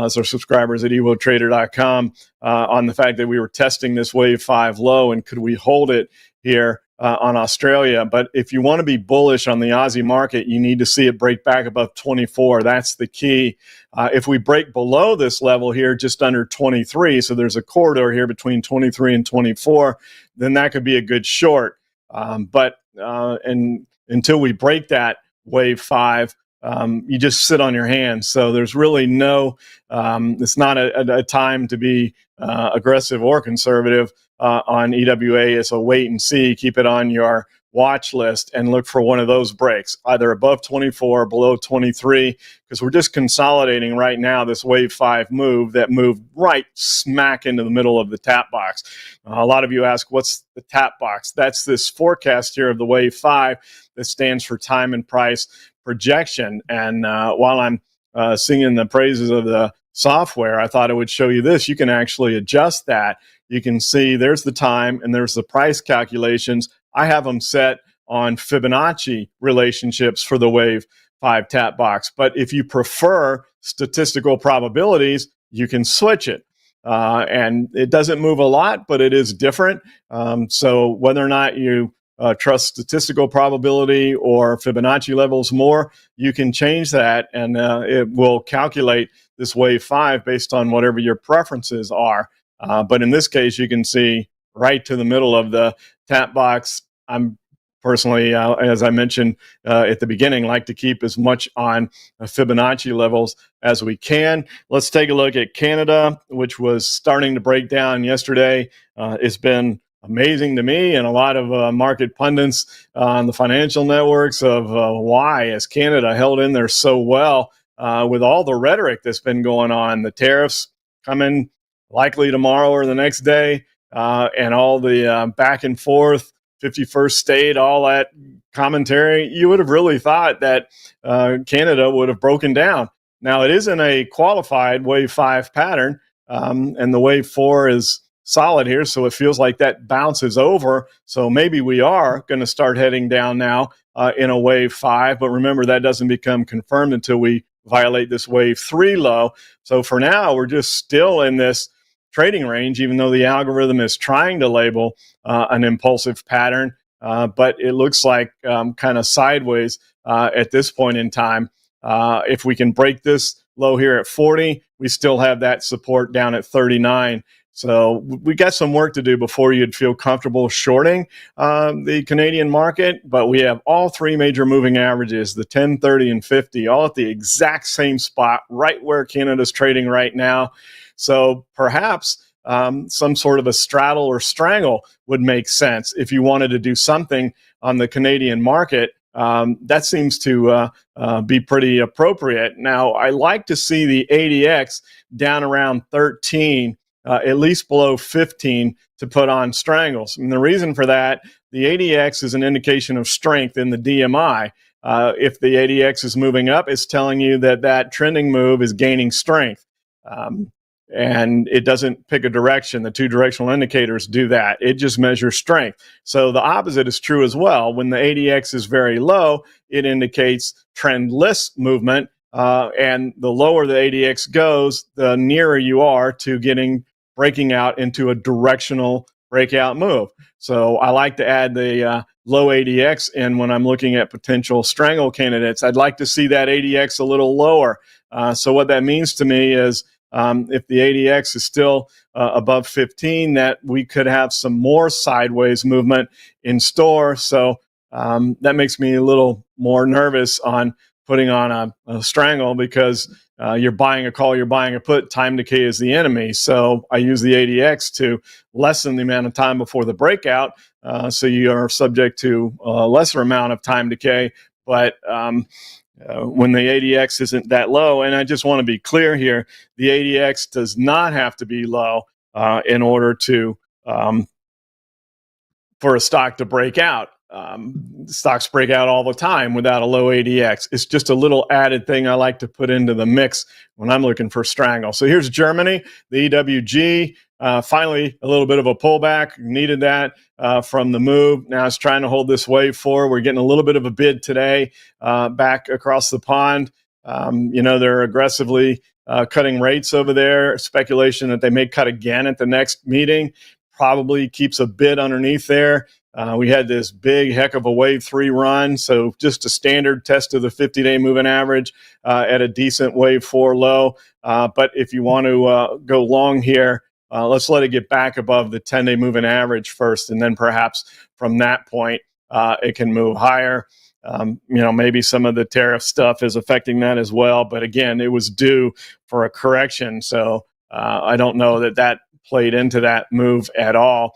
So subscribers at ewotrader.com on the fact that we were testing this wave 5 low and could we hold it here on Australia. But if you want to be bullish on the Aussie market, you need to see it break back above 24. That's the key. If we break below this level here, just under 23, so there's a corridor here between 23 and 24, then that could be a good short. But until we break that wave 5, you just sit on your hands. So there's really no, it's not a time to be aggressive or conservative on EWA. It's a wait and see. Keep it on your watch list and look for one of those breaks, either above 24 or below 23, because we're just consolidating right now this wave 5 move that moved right smack into the middle of the tap box. A lot of you ask, what's the tap box? That's this forecast here of the wave 5 that stands for time and price projection. And while I'm singing the praises of the software, I thought it would show you this. You can actually adjust that. You can see there's the time and there's the price calculations. I have them set on Fibonacci relationships for the wave 5 tap box. But if you prefer statistical probabilities, you can switch it. And it doesn't move a lot, but it is different. So whether or not you trust statistical probability or Fibonacci levels more, you can change that and it will calculate this wave 5 based on whatever your preferences are. But in this case, you can see right to the middle of the tap box. I'm personally, as I mentioned at the beginning, like to keep as much on Fibonacci levels as we can. Let's take a look at Canada, which was starting to break down yesterday. It's been amazing to me and a lot of market pundits on the financial networks of why has Canada held in there so well with all the rhetoric that's been going on, the tariffs coming likely tomorrow or the next day, and all the back and forth, 51st state, all that commentary. You would have really thought that Canada would have broken down. Now, it isn't a qualified wave 5 pattern, and the wave 4 is solid here, so it feels like that bounce is over. So maybe we are going to start heading down now in a wave 5. But remember, that doesn't become confirmed until we violate this wave 3 low. So for now, we're just still in this trading range, even though the algorithm is trying to label an impulsive pattern. But it looks like kind of sideways at this point in time. If we can break this low here at 40, we still have that support down at 39. So we got some work to do before you'd feel comfortable shorting the Canadian market. But we have all three major moving averages, the 10, 30, and 50, all at the exact same spot, right where Canada's trading right now. So perhaps some sort of a straddle or strangle would make sense if you wanted to do something on the Canadian market. That seems to be pretty appropriate. Now, I like to see the ADX down around 13, at least below 15 to put on strangles. And the reason for that, the ADX is an indication of strength in the DMI. If the ADX is moving up, it's telling you that that trending move is gaining strength. And it doesn't pick a direction. The two directional indicators do that. It just measures strength. So the opposite is true as well. When the ADX is very low, it indicates trendless movement. And the lower the ADX goes, the nearer you are to breaking out into a directional breakout move. So I like to add the low ADX in when I'm looking at potential strangle candidates. I'd like to see that ADX a little lower. So what that means to me is if the ADX is still above 15, that we could have some more sideways movement in store. So that makes me a little more nervous on putting on a strangle because you're buying a call, you're buying a put, time decay is the enemy. So I use the ADX to lessen the amount of time before the breakout. So you are subject to a lesser amount of time decay. But when the ADX isn't that low, and I just want to be clear here, the ADX does not have to be low in order to for a stock to break out. Stocks break out all the time without a low ADX. It's just a little added thing I like to put into the mix when I'm looking for strangle. So here's Germany, the EWG. Finally, a little bit of a pullback. Needed that from the move. Now it's trying to hold this wave forward. We're getting a little bit of a bid today back across the pond. They're aggressively cutting rates over there. Speculation that they may cut again at the next meeting. Probably keeps a bid underneath there. We had this big heck of a wave 3 run. So just a standard test of the 50-day moving average at a decent wave 4 low. But if you want to go long here, let's let it get back above the 10-day moving average first. And then perhaps from that point, it can move higher. Maybe some of the tariff stuff is affecting that as well. But again, it was due for a correction. So I don't know that played into that move at all.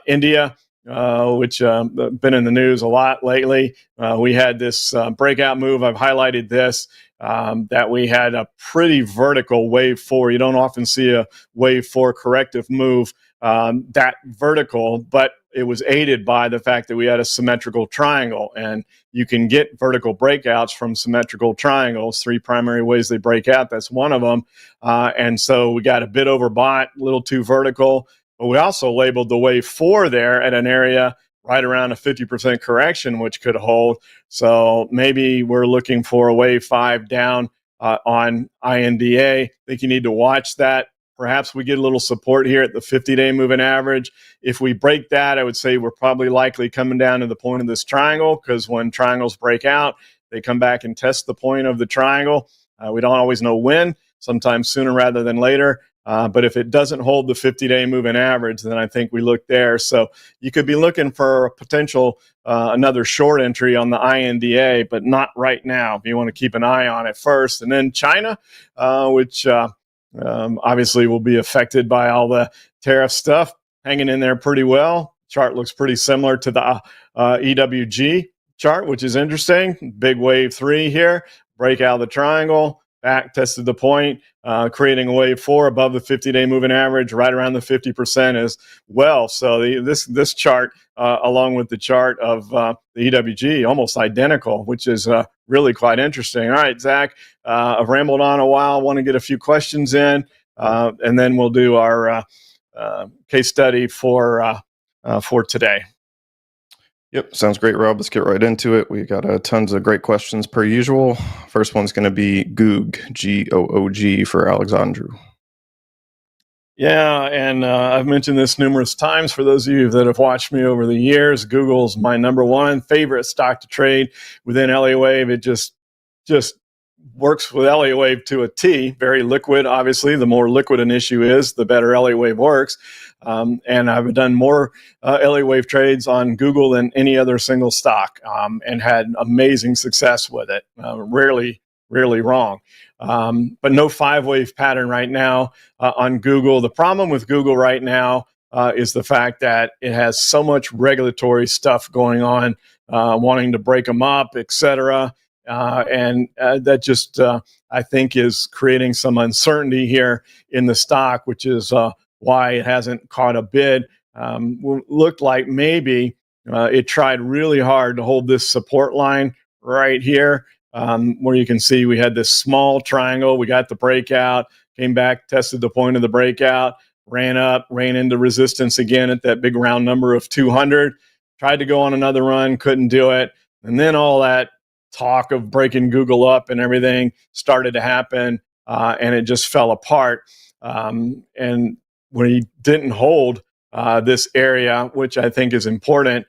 India, which been in the news a lot lately. We had this breakout move. I've highlighted this, that we had a pretty vertical wave 4. You don't often see a wave 4 corrective move that vertical, but it was aided by the fact that we had a symmetrical triangle, and you can get vertical breakouts from symmetrical triangles. 3 primary ways they break out. That's one of them. And so we got a bit overbought, a little too vertical, but we also labeled the wave 4 there at an area right around a 50% correction, which could hold. So maybe we're looking for a wave 5 down on INDA. I think you need to watch that. Perhaps we get a little support here at the 50-day moving average. If we break that, I would say we're probably likely coming down to the point of this triangle, because when triangles break out, they come back and test the point of the triangle. We don't always know when, sometimes sooner rather than later. But if it doesn't hold the 50-day moving average, then I think we look there. So you could be looking for a potential another short entry on the INDA, but not right now. You want to keep an eye on it first. And then China, which obviously will be affected by all the tariff stuff, hanging in there pretty well. Chart looks pretty similar to the EWG chart, which is interesting. Big wave 3 here, break out of the triangle, back tested the point, creating a wave 4 above the 50-day moving average, right around the 50% as well. So this chart, along with the chart of the EWG, almost identical, which is really quite interesting. All right, Zach, I've rambled on a while. I want to get a few questions in, and then we'll do our case study for today. Yep, sounds great, Rob. Let's get right into it. We got tons of great questions per usual. First one's going to be GOOG, G-O-O-G for Alexandru. Yeah, and I've mentioned this numerous times for those of you that have watched me over the years. Google's my number one favorite stock to trade within Elliott Wave. It just works with Elliott Wave to a T. Very liquid, obviously. The more liquid an issue is, the better Elliott Wave works. And I've done more Elliott Wave trades on Google than any other single stock, and had amazing success with it. Rarely wrong. But no 5-wave pattern right now on Google. The problem with Google right now is the fact that it has so much regulatory stuff going on, wanting to break them up, etc. And that just, I think, is creating some uncertainty here in the stock, which is why it hasn't caught a bid. Looked like maybe it tried really hard to hold this support line right here, where you can see we had this small triangle. We got the breakout, came back, tested the point of the breakout, ran up, ran into resistance again at that big round number of 200, tried to go on another run, couldn't do it. And then all that talk of breaking Google up and everything started to happen, and it just fell apart. And when he didn't hold this area, which I think is important,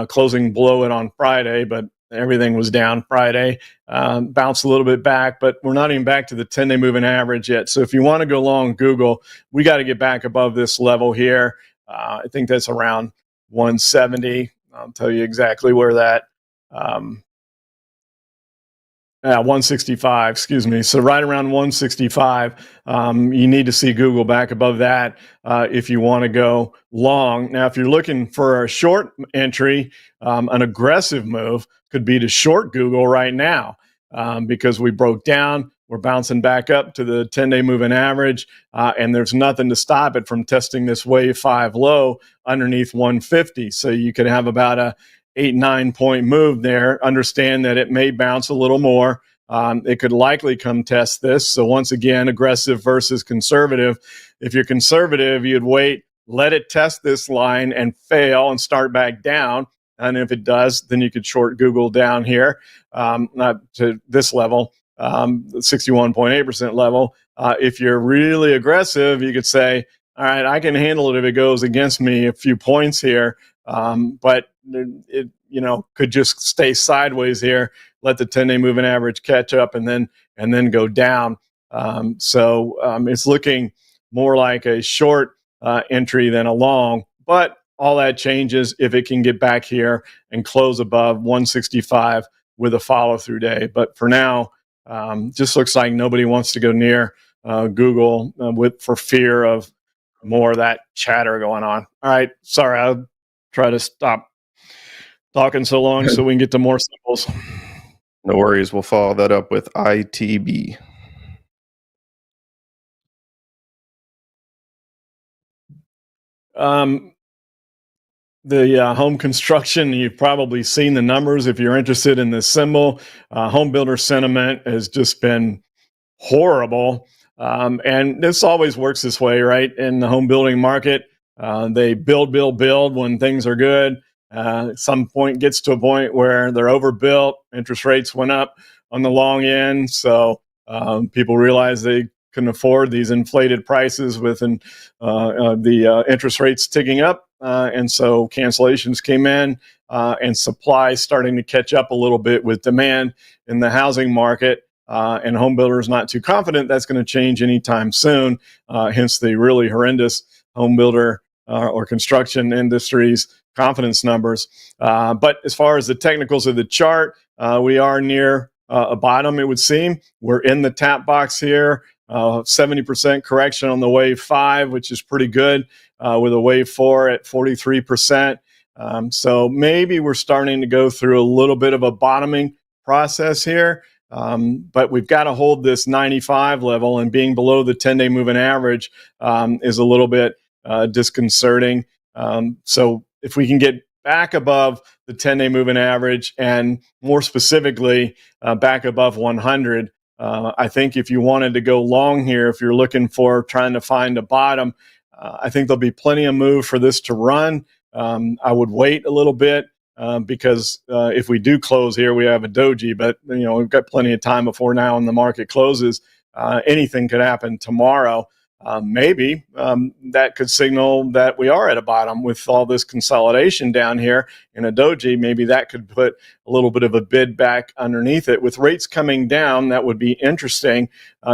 closing below it on Friday, but everything was down Friday, bounced a little bit back, but we're not even back to the 10-day moving average yet. So if you want to go long Google, we got to get back above this level here. I think that's around 170. I'll tell you exactly where that 165, excuse me. So right around 165, you need to see Google back above that if you want to go long. Now, if you're looking for a short entry, an aggressive move could be to short Google right now because we broke down. We're bouncing back up to the 10-day moving average, and there's nothing to stop it from testing this wave 5 low underneath 150. So you could have about a 8-9 point move there. Understand that it may bounce a little more. It could likely come test this. So once again, aggressive versus conservative. If you're conservative, you'd wait, let it test this line and fail and start back down. And if it does, then you could short Google down here, not to this level, 61.8% level. If you're really aggressive, you could say, all right, I can handle it if it goes against me a few points here. But it could just stay sideways here, let the 10-day moving average catch up and then go down. So it's looking more like a short entry than a long, but all that changes if it can get back here and close above 165 with a follow-through day. But for now, just looks like nobody wants to go near Google for fear of more of that chatter going on. All right, sorry, I'll try to stop talking so long so we can get to more symbols. No worries. We'll follow that up with ITB. The home construction, you've probably seen the numbers if you're interested in this symbol. Home builder sentiment has just been horrible. And this always works this way, right? In the home building market, they build when things are good. At some point gets to a point where they're overbuilt. Interest rates went up on the long end. So people realize they couldn't afford these inflated prices with the interest rates ticking up. And so cancellations came in and supply starting to catch up a little bit with demand in the housing market. And home builders not too confident that's going to change anytime soon. Hence the really horrendous home builder or construction industry's confidence numbers. But as far as the technicals of the chart, we are near a bottom, it would seem. We're in the tap box here. 70% correction on the wave 5, which is pretty good, with a wave 4 at 43%. So maybe we're starting to go through a little bit of a bottoming process here. But we've got to hold this 95 level, and being below the 10-day moving average is a little bit disconcerting. So if we can get back above the 10-day moving average, and more specifically back above 100, I think if you wanted to go long here, if you're looking for trying to find a bottom, I think there'll be plenty of move for this to run. I would wait a little bit. Because if we do close here, we have a doji, but we've got plenty of time before now and the market closes. Anything could happen tomorrow. Maybe that could signal that we are at a bottom with all this consolidation down here in a doji. Maybe that could put a little bit of a bid back underneath it. With rates coming down, that would be interesting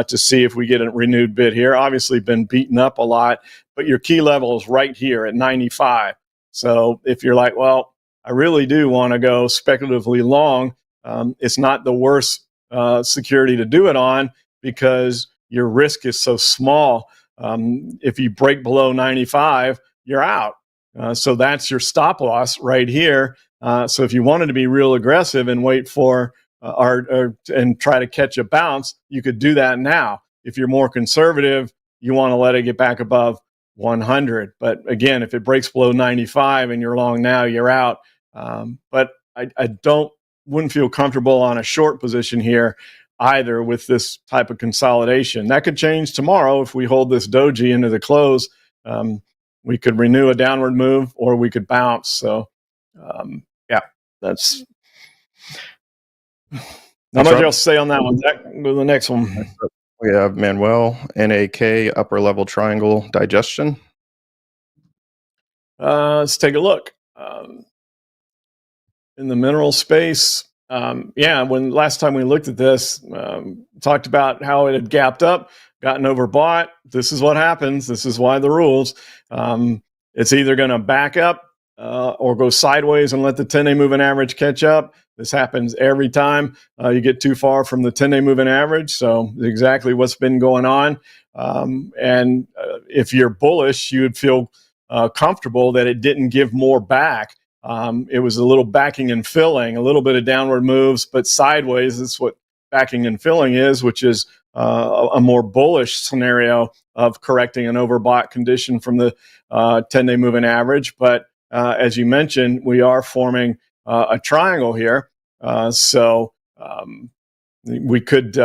to see if we get a renewed bid here. Obviously been beaten up a lot, but your key level is right here at 95. So if you're like, well, I really do want to go speculatively long, it's not the worst security to do it on because your risk is so small. If you break below 95, you're out. So that's your stop loss right here. So if you wanted to be real aggressive and wait for and try to catch a bounce, you could do that now. If you're more conservative, you want to let it get back above 100. But again, if it breaks below 95 and you're long now, you're out. But I wouldn't feel comfortable on a short position here either with this type of consolidation. That could change tomorrow if we hold this doji into the close. We could renew a downward move or we could bounce. So that's not much else to say on that one. Zack, go to the next one. We have Manuel, NAK, upper level triangle digestion. Let's take a look. In the mineral space, when last time we looked at this, talked about how it had gapped up, gotten overbought. This is what happens. This is why the rules. It's either going to back up or go sideways and let the 10-day moving average catch up. This happens every time you get too far from the 10-day moving average. So exactly what's been going on. And if you're bullish, you would feel comfortable that it didn't give more back. It was a little backing and filling, a little bit of downward moves, but sideways. That's what backing and filling is, which is a more bullish scenario of correcting an overbought condition from the 10-day moving average. But as you mentioned, we are forming a triangle here. So we could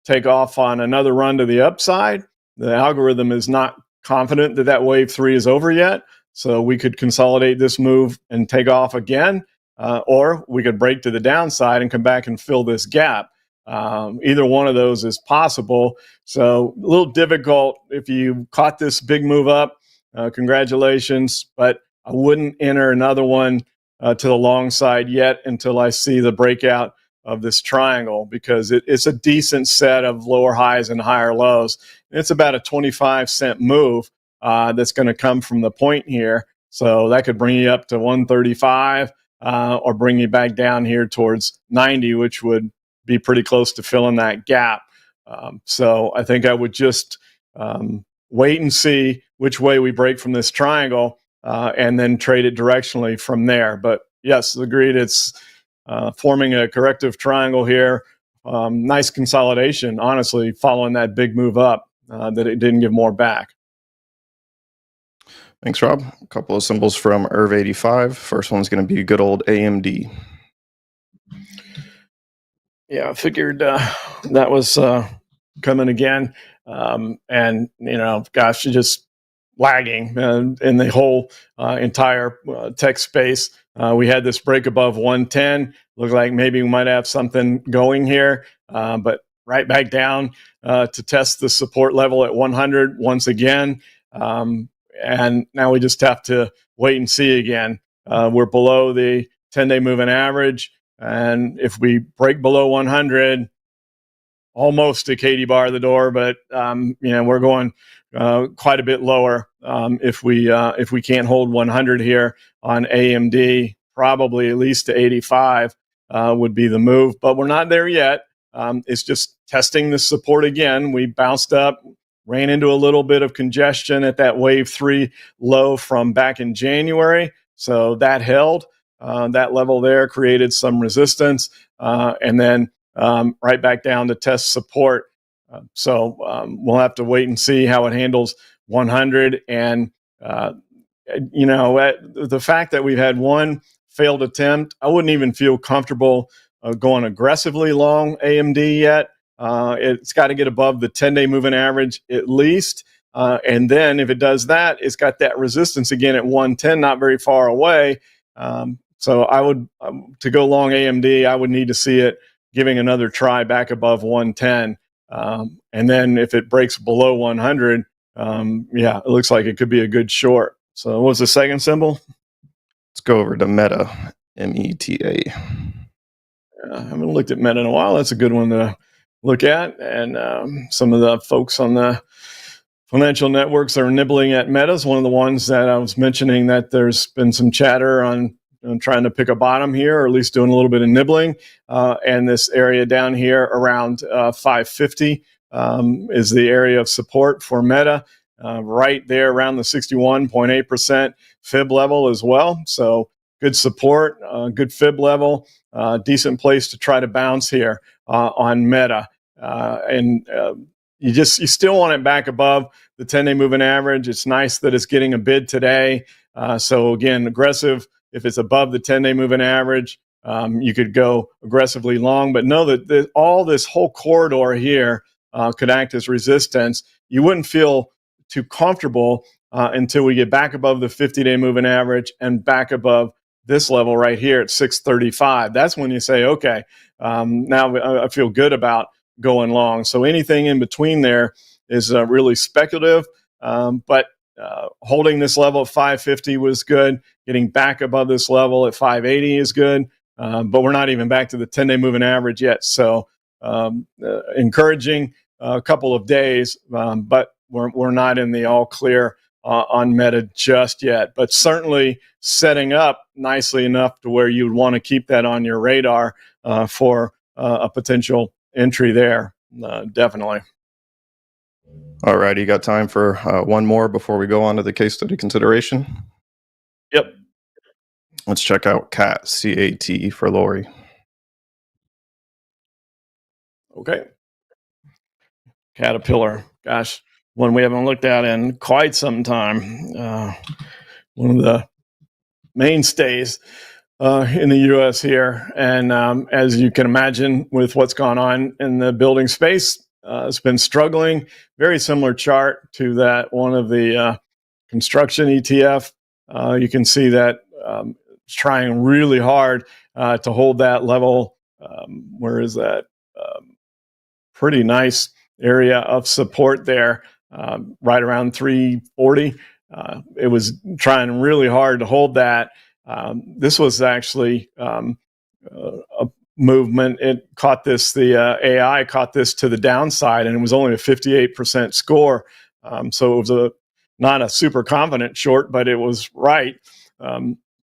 take off on another run to the upside. The algorithm is not confident that wave 3 is over yet. So we could consolidate this move and take off again, or we could break to the downside and come back and fill this gap. Either one of those is possible. So a little difficult. If you caught this big move up, congratulations, but I wouldn't enter another one to the long side yet until I see the breakout of this triangle, because it's a decent set of lower highs and higher lows. It's about a 25-cent move that's going to come from the point here. So that could bring you up to 135 or bring you back down here towards 90, which would be pretty close to filling that gap. So I think I would just wait and see which way we break from this triangle and then trade it directionally from there. But yes, agreed. It's forming a corrective triangle here. Nice consolidation, honestly, following that big move up that it didn't give more back. Thanks, Rob. A couple of symbols from IRV85. First one's going to be good old AMD. Yeah, I figured that was coming again. And, gosh, just lagging in the whole entire tech space. We had this break above 110. Looked like maybe we might have something going here, but right back down to test the support level at 100 once again. And now we just have to wait and see again. We're below the 10-day moving average. And if we break below 100, almost a Katie bar the door, but we're going quite a bit lower. If we can't hold 100 here on AMD, probably at least to 85 would be the move. But we're not there yet. It's just testing the support again. We bounced up, ran into a little bit of congestion at that wave 3 low from back in January. So that held. That level there created some resistance, and then right back down to test support. So we'll have to wait and see how it handles 100. And, the fact that we've had one failed attempt, I wouldn't even feel comfortable going aggressively long AMD yet. It's got to get above the 10-day moving average at least. And then if it does that, it's got that resistance again at 110, not very far away. So I would, to go long AMD, I would need to see it giving another try back above 110. And then if it breaks below 100, it looks like it could be a good short. So what's the second symbol? Let's go over to Meta, META. I haven't looked at Meta in a while. That's a good one to look at. And some of the folks on the financial networks are nibbling at Meta. Is one of the ones that I was mentioning that there's been some chatter on trying to pick a bottom here, or at least doing a little bit of nibbling. And this area down here around 550 is the area of support for Meta, right there around the 61.8% fib level as well. So good support, good fib level, decent place to try to bounce here on Meta. And you still want it back above the 10-day moving average. It's nice that it's getting a bid today. So again, aggressive. If it's above the 10-day moving average, you could go aggressively long, but know that all this whole corridor here could act as resistance. You wouldn't feel too comfortable until we get back above the 50-day moving average and back above this level right here at 635. That's when you say, okay, now I feel good about going long. So anything in between there is really speculative, but holding this level at 550 was good. Getting back above this level at 580 is good, but we're not even back to the 10-day moving average yet. So encouraging a couple of days, but we're not in the all clear on Meta just yet, but certainly setting up nicely enough to where you would want to keep that on your radar for a potential entry there. Definitely. All right, you got time for one more before we go on to the case study consideration? Yep. Let's check out CAT, C-A-T for Lori. Okay. Caterpillar, gosh, one we haven't looked at in quite some time. One of the mainstays in the U.S. here. And as you can imagine, with what's gone on in the building space, it's been struggling. Very similar chart to that one of the construction ETF. You can see that it's trying really hard to hold that level. Where is that? Pretty nice area of support there, right around 340. It was trying really hard to hold that. This was actually a movement. It caught this, the AI caught this to the downside, and it was only a 58% score. So it was not a super confident short, but it was right.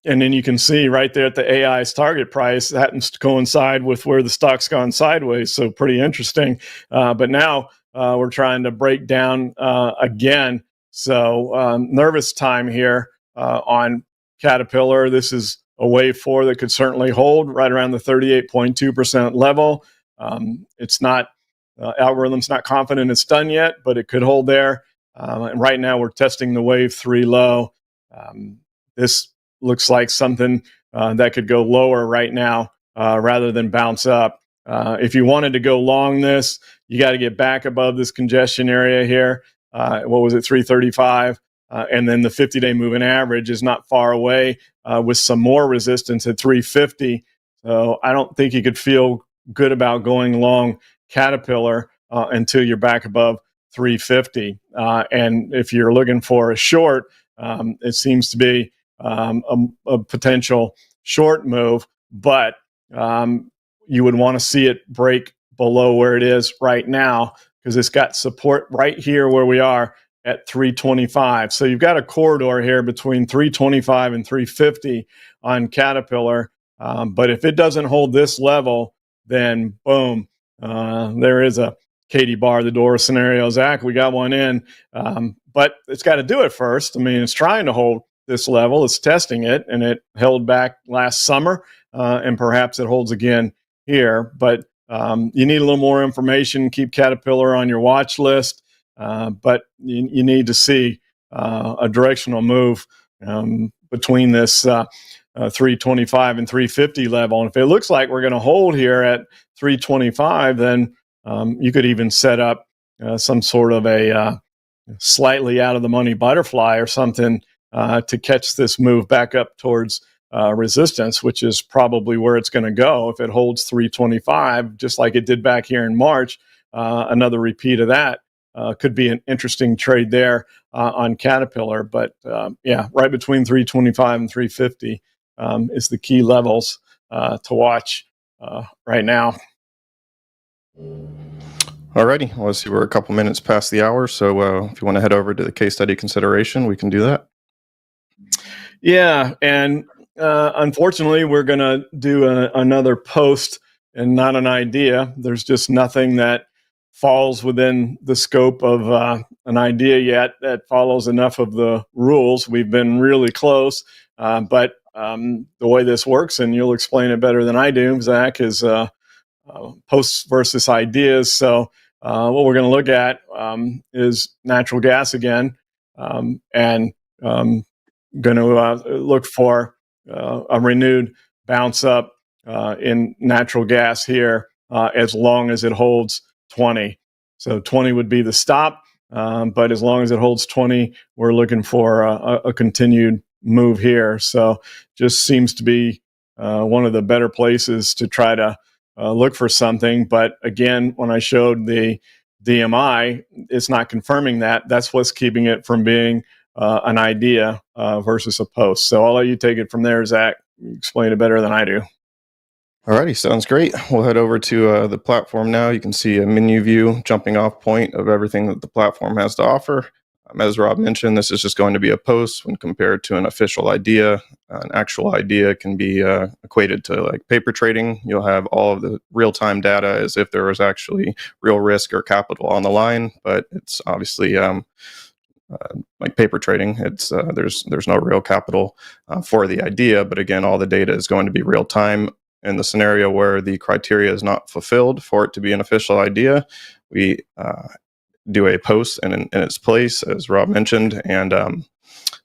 And then you can see right there at the AI's target price happens to coincide with where the stock's gone sideways. So pretty interesting. But now we're trying to break down again. So nervous time here on Caterpillar. This is a wave 4 that could certainly hold right around the 38.2% level. It's not, algorithm's not confident it's done yet, but it could hold there. And right now we're testing the wave 3 low. This looks like something that could go lower right now rather than bounce up. If you wanted to go long this, you got to get back above this congestion area here. What was it, 335? And then the 50-day moving average is not far away with some more resistance at 350. So I don't think you could feel good about going long Caterpillar until you're back above 350. And if you're looking for a short, it seems to be a potential short move, but you would want to see it break below where it is right now, because it's got support right here where we are at 325. So you've got a corridor here between 325 and 350 on Caterpillar. But if it doesn't hold this level, then boom, there is a Katie bar the door scenario. Zach, we got one in, but it's got to do it first. I mean, it's trying to hold this level, it's testing it, and it held back last summer, and perhaps it holds again here. But you need a little more information. Keep Caterpillar on your watch list, but you need to see a directional move between this 325 and 350 level. And if it looks like we're going to hold here at 325, then you could even set up some sort of a slightly out of the money butterfly or something to catch this move back up towards resistance, which is probably where it's going to go. If it holds 325, just like it did back here in March, another repeat of that could be an interesting trade there on Caterpillar. But yeah, right between 325 and 350 is the key levels to watch right now. Alrighty, well, let's see, we're a couple minutes past the hour, so if you want to head over to the case study consideration, we can do that. Yeah, and unfortunately, we're going to do another post and not an idea. There's just nothing that falls within the scope of an idea yet that follows enough of the rules. We've been really close, but the way this works, and you'll explain it better than I do, Zach, is posts versus ideas. So what we're going to look at is natural gas again, and going to look for a renewed bounce up in natural gas here as long as it holds 20. So 20 would be the stop, but as long as it holds 20, we're looking for a continued move here. So just seems to be one of the better places to try to look for something. But again, when I showed the DMI, it's not confirming that. That's what's keeping it from being an idea versus a post. So I'll let you take it from there, Zach. You explain it better than I do. Alrighty, sounds great. We'll head over to the platform now. You can see a menu view, jumping off point of everything that the platform has to offer. As Rob mentioned, this is just going to be a post when compared to an official idea. An actual idea can be equated to like paper trading. You'll have all of the real-time data as if there was actually real risk or capital on the line, but it's obviously like paper trading. It's there's no real capital for the idea, but again, all the data is going to be real time. In the scenario where the criteria is not fulfilled for it to be an official idea, we do a post in its place, as Rob mentioned, and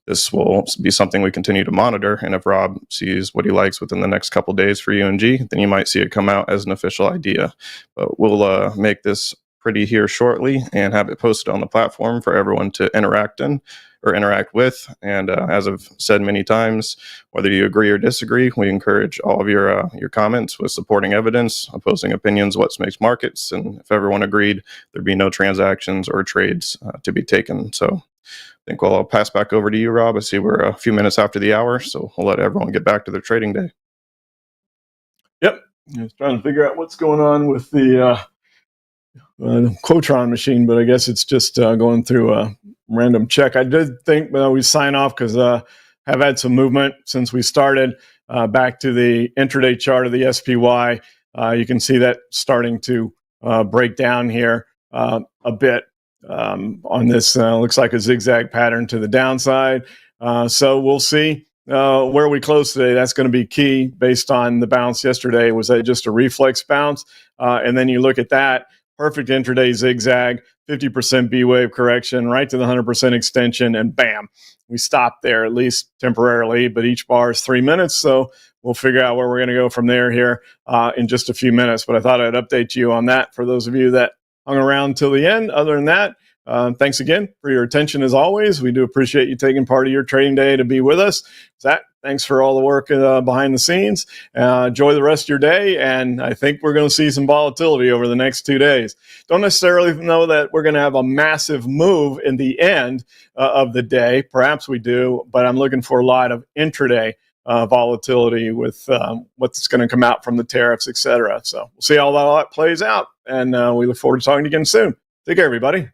this will be something we continue to monitor. And if Rob sees what he likes within the next couple days for UNG, then you might see it come out as an official idea. But we'll make this pretty here shortly and have it posted on the platform for everyone to interact in or interact with. And as I've said many times, whether you agree or disagree, we encourage all of your comments with supporting evidence, opposing opinions, what makes markets. And if everyone agreed, there'd be no transactions or trades to be taken. So I think I'll pass back over to you, Rob. I see we're a few minutes after the hour, so we'll let everyone get back to their trading day. Yep. Just trying to figure out what's going on with the Quotron machine, but I guess it's just going through a random check. I did think we sign off because have had some movement since we started. Back to the intraday chart of the SPY, you can see that starting to break down here a bit on this. Looks like a zigzag pattern to the downside. So we'll see where we close today. That's going to be key based on the bounce yesterday. Was that just a reflex bounce? And then you look at that. Perfect intraday zigzag, 50% B wave correction, right to the 100% extension, and bam, we stopped there, at least temporarily, but each bar is 3 minutes, so we'll figure out where we're going to go from there here in just a few minutes. But I thought I'd update you on that for those of you that hung around till the end. Other than that, thanks again for your attention as always. We do appreciate you taking part of your trading day to be with us. Zach, thanks for all the work behind the scenes. Enjoy the rest of your day, and I think we're going to see some volatility over the next 2 days. Don't necessarily know that we're going to have a massive move in the end of the day. Perhaps we do, but I'm looking for a lot of intraday volatility with what's going to come out from the tariffs, et cetera. So we'll see how all that plays out, and we look forward to talking to you again soon. Take care, everybody.